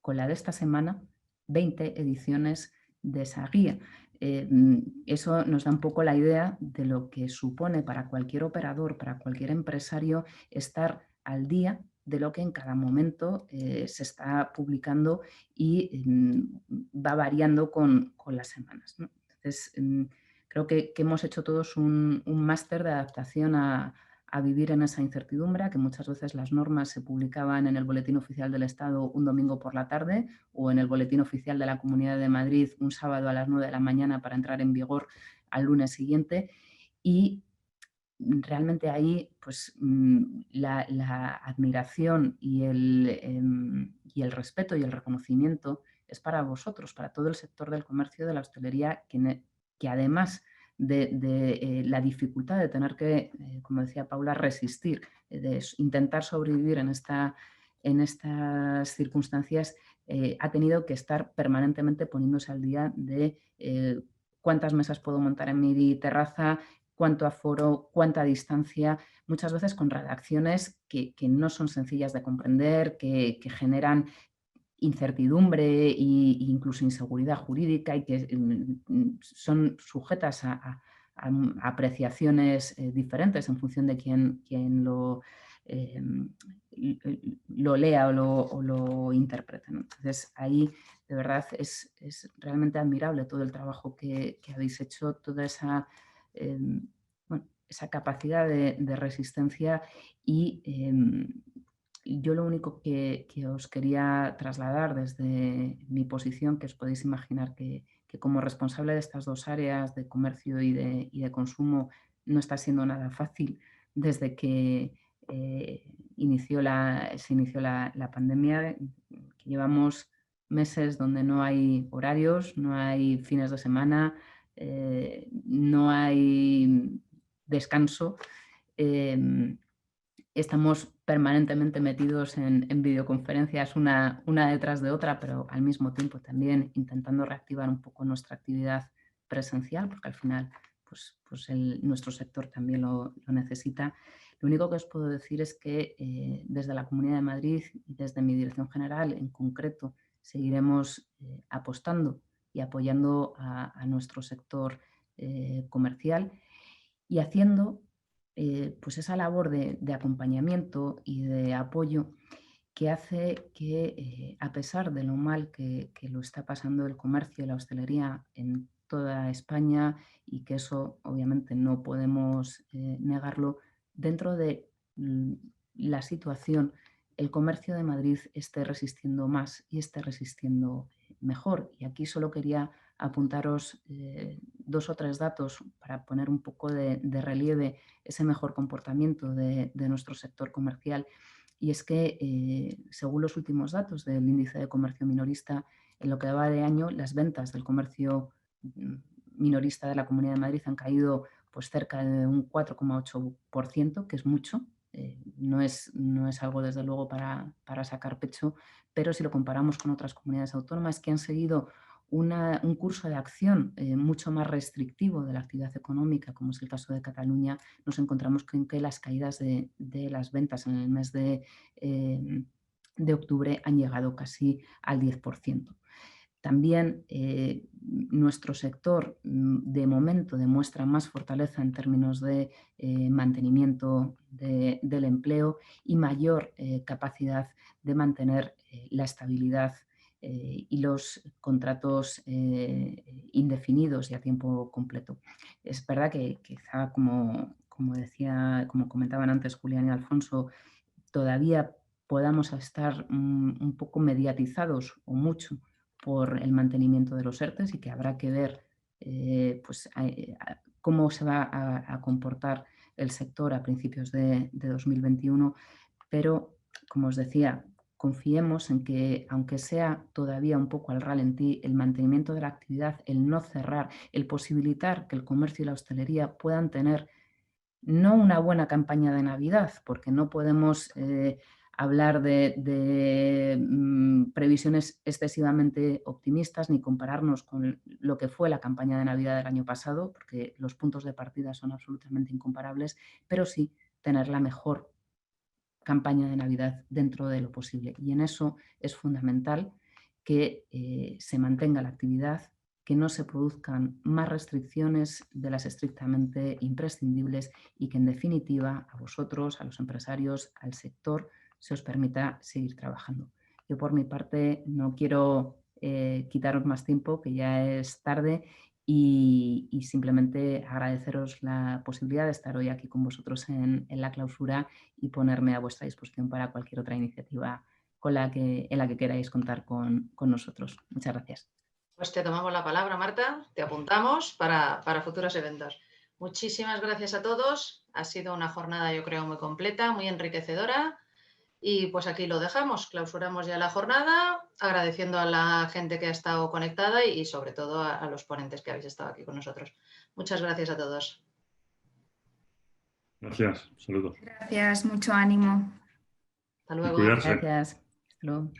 con la de esta semana 20 ediciones de esa guía. Eso nos da un poco la idea de lo que supone para cualquier operador, para cualquier empresario, estar al día de lo que en cada momento se está publicando y va variando con las semanas, ¿no? Entonces, creo que hemos hecho todos un máster de adaptación a vivir en esa incertidumbre, que muchas veces las normas se publicaban en el Boletín Oficial del Estado un domingo por la tarde o en el Boletín Oficial de la Comunidad de Madrid un sábado a las 9 de la mañana para entrar en vigor al lunes siguiente. Y realmente ahí pues, la admiración y el respeto y el reconocimiento es para vosotros, para todo el sector del comercio, de la hostelería, que además de la dificultad de tener que, como decía Paula, resistir, de intentar sobrevivir en estas circunstancias, ha tenido que estar permanentemente poniéndose al día de cuántas mesas puedo montar en mi terraza, cuánto aforo, cuánta distancia, muchas veces con redacciones que no son sencillas de comprender, que generan incertidumbre e incluso inseguridad jurídica y que son sujetas a apreciaciones diferentes en función de quién lo lea o lo interprete, ¿no? Entonces, ahí de verdad es realmente admirable todo el trabajo que habéis hecho, toda esa, esa capacidad de resistencia y yo lo único que os quería trasladar desde mi posición, que os podéis imaginar que como responsable de estas dos áreas, de comercio y de consumo, no está siendo nada fácil desde que se inició la pandemia, que llevamos meses donde no hay horarios, no hay fines de semana, no hay descanso. Estamos permanentemente metidos en videoconferencias una detrás de otra, pero al mismo tiempo también intentando reactivar un poco nuestra actividad presencial, porque al final pues nuestro sector también lo necesita. Lo único que os puedo decir es que desde la Comunidad de Madrid y desde mi dirección general en concreto seguiremos apostando y apoyando a nuestro sector comercial y haciendo pues esa labor de acompañamiento y de apoyo que hace que a pesar de lo mal que lo está pasando el comercio y la hostelería en toda España y que eso obviamente no podemos negarlo, dentro de la situación el comercio de Madrid esté resistiendo más y esté resistiendo mejor. Y aquí solo quería apuntaros 2 o 3 datos para poner un poco de relieve ese mejor comportamiento de nuestro sector comercial. Y es que, según los últimos datos del índice de comercio minorista, en lo que va de año, las ventas del comercio minorista de la Comunidad de Madrid han caído pues, cerca de un 4,8%, que es mucho. No es algo, desde luego, para sacar pecho, pero si lo comparamos con otras comunidades autónomas que han seguido un curso de acción mucho más restrictivo de la actividad económica, como es el caso de Cataluña, nos encontramos con que las caídas de las ventas en el mes de octubre han llegado casi al 10%. También nuestro sector de momento demuestra más fortaleza en términos de mantenimiento del empleo y mayor capacidad de mantener la estabilidad y los contratos indefinidos y a tiempo completo. Es verdad que quizá, como comentaban antes Julián y Alfonso, todavía podamos estar un poco mediatizados o mucho por el mantenimiento de los ERTEs y que habrá que ver pues, cómo se va a comportar el sector a principios de 2021, pero, como os decía, confiemos en que, aunque sea todavía un poco al ralentí, el mantenimiento de la actividad, el no cerrar, el posibilitar que el comercio y la hostelería puedan tener no una buena campaña de Navidad, porque no podemos hablar de previsiones excesivamente optimistas ni compararnos con lo que fue la campaña de Navidad del año pasado, porque los puntos de partida son absolutamente incomparables, pero sí tener la mejor campaña de Navidad dentro de lo posible. Y en eso es fundamental que se mantenga la actividad, que no se produzcan más restricciones de las estrictamente imprescindibles y que, en definitiva, a vosotros, a los empresarios, al sector, se os permita seguir trabajando. Yo, por mi parte, no quiero quitaros más tiempo, que ya es tarde, y simplemente agradeceros la posibilidad de estar hoy aquí con vosotros en la clausura y ponerme a vuestra disposición para cualquier otra iniciativa en la que queráis contar con nosotros. Muchas gracias. Pues te tomamos la palabra, Marta, te apuntamos para futuros eventos. Muchísimas gracias a todos. Ha sido una jornada, yo creo, muy completa, muy enriquecedora. Y pues aquí lo dejamos, clausuramos ya la jornada, agradeciendo a la gente que ha estado conectada y sobre todo a los ponentes que habéis estado aquí con nosotros. Muchas gracias a todos. Gracias, saludos. Gracias, mucho ánimo. Hasta luego. Cuidarse. Gracias. Hasta luego.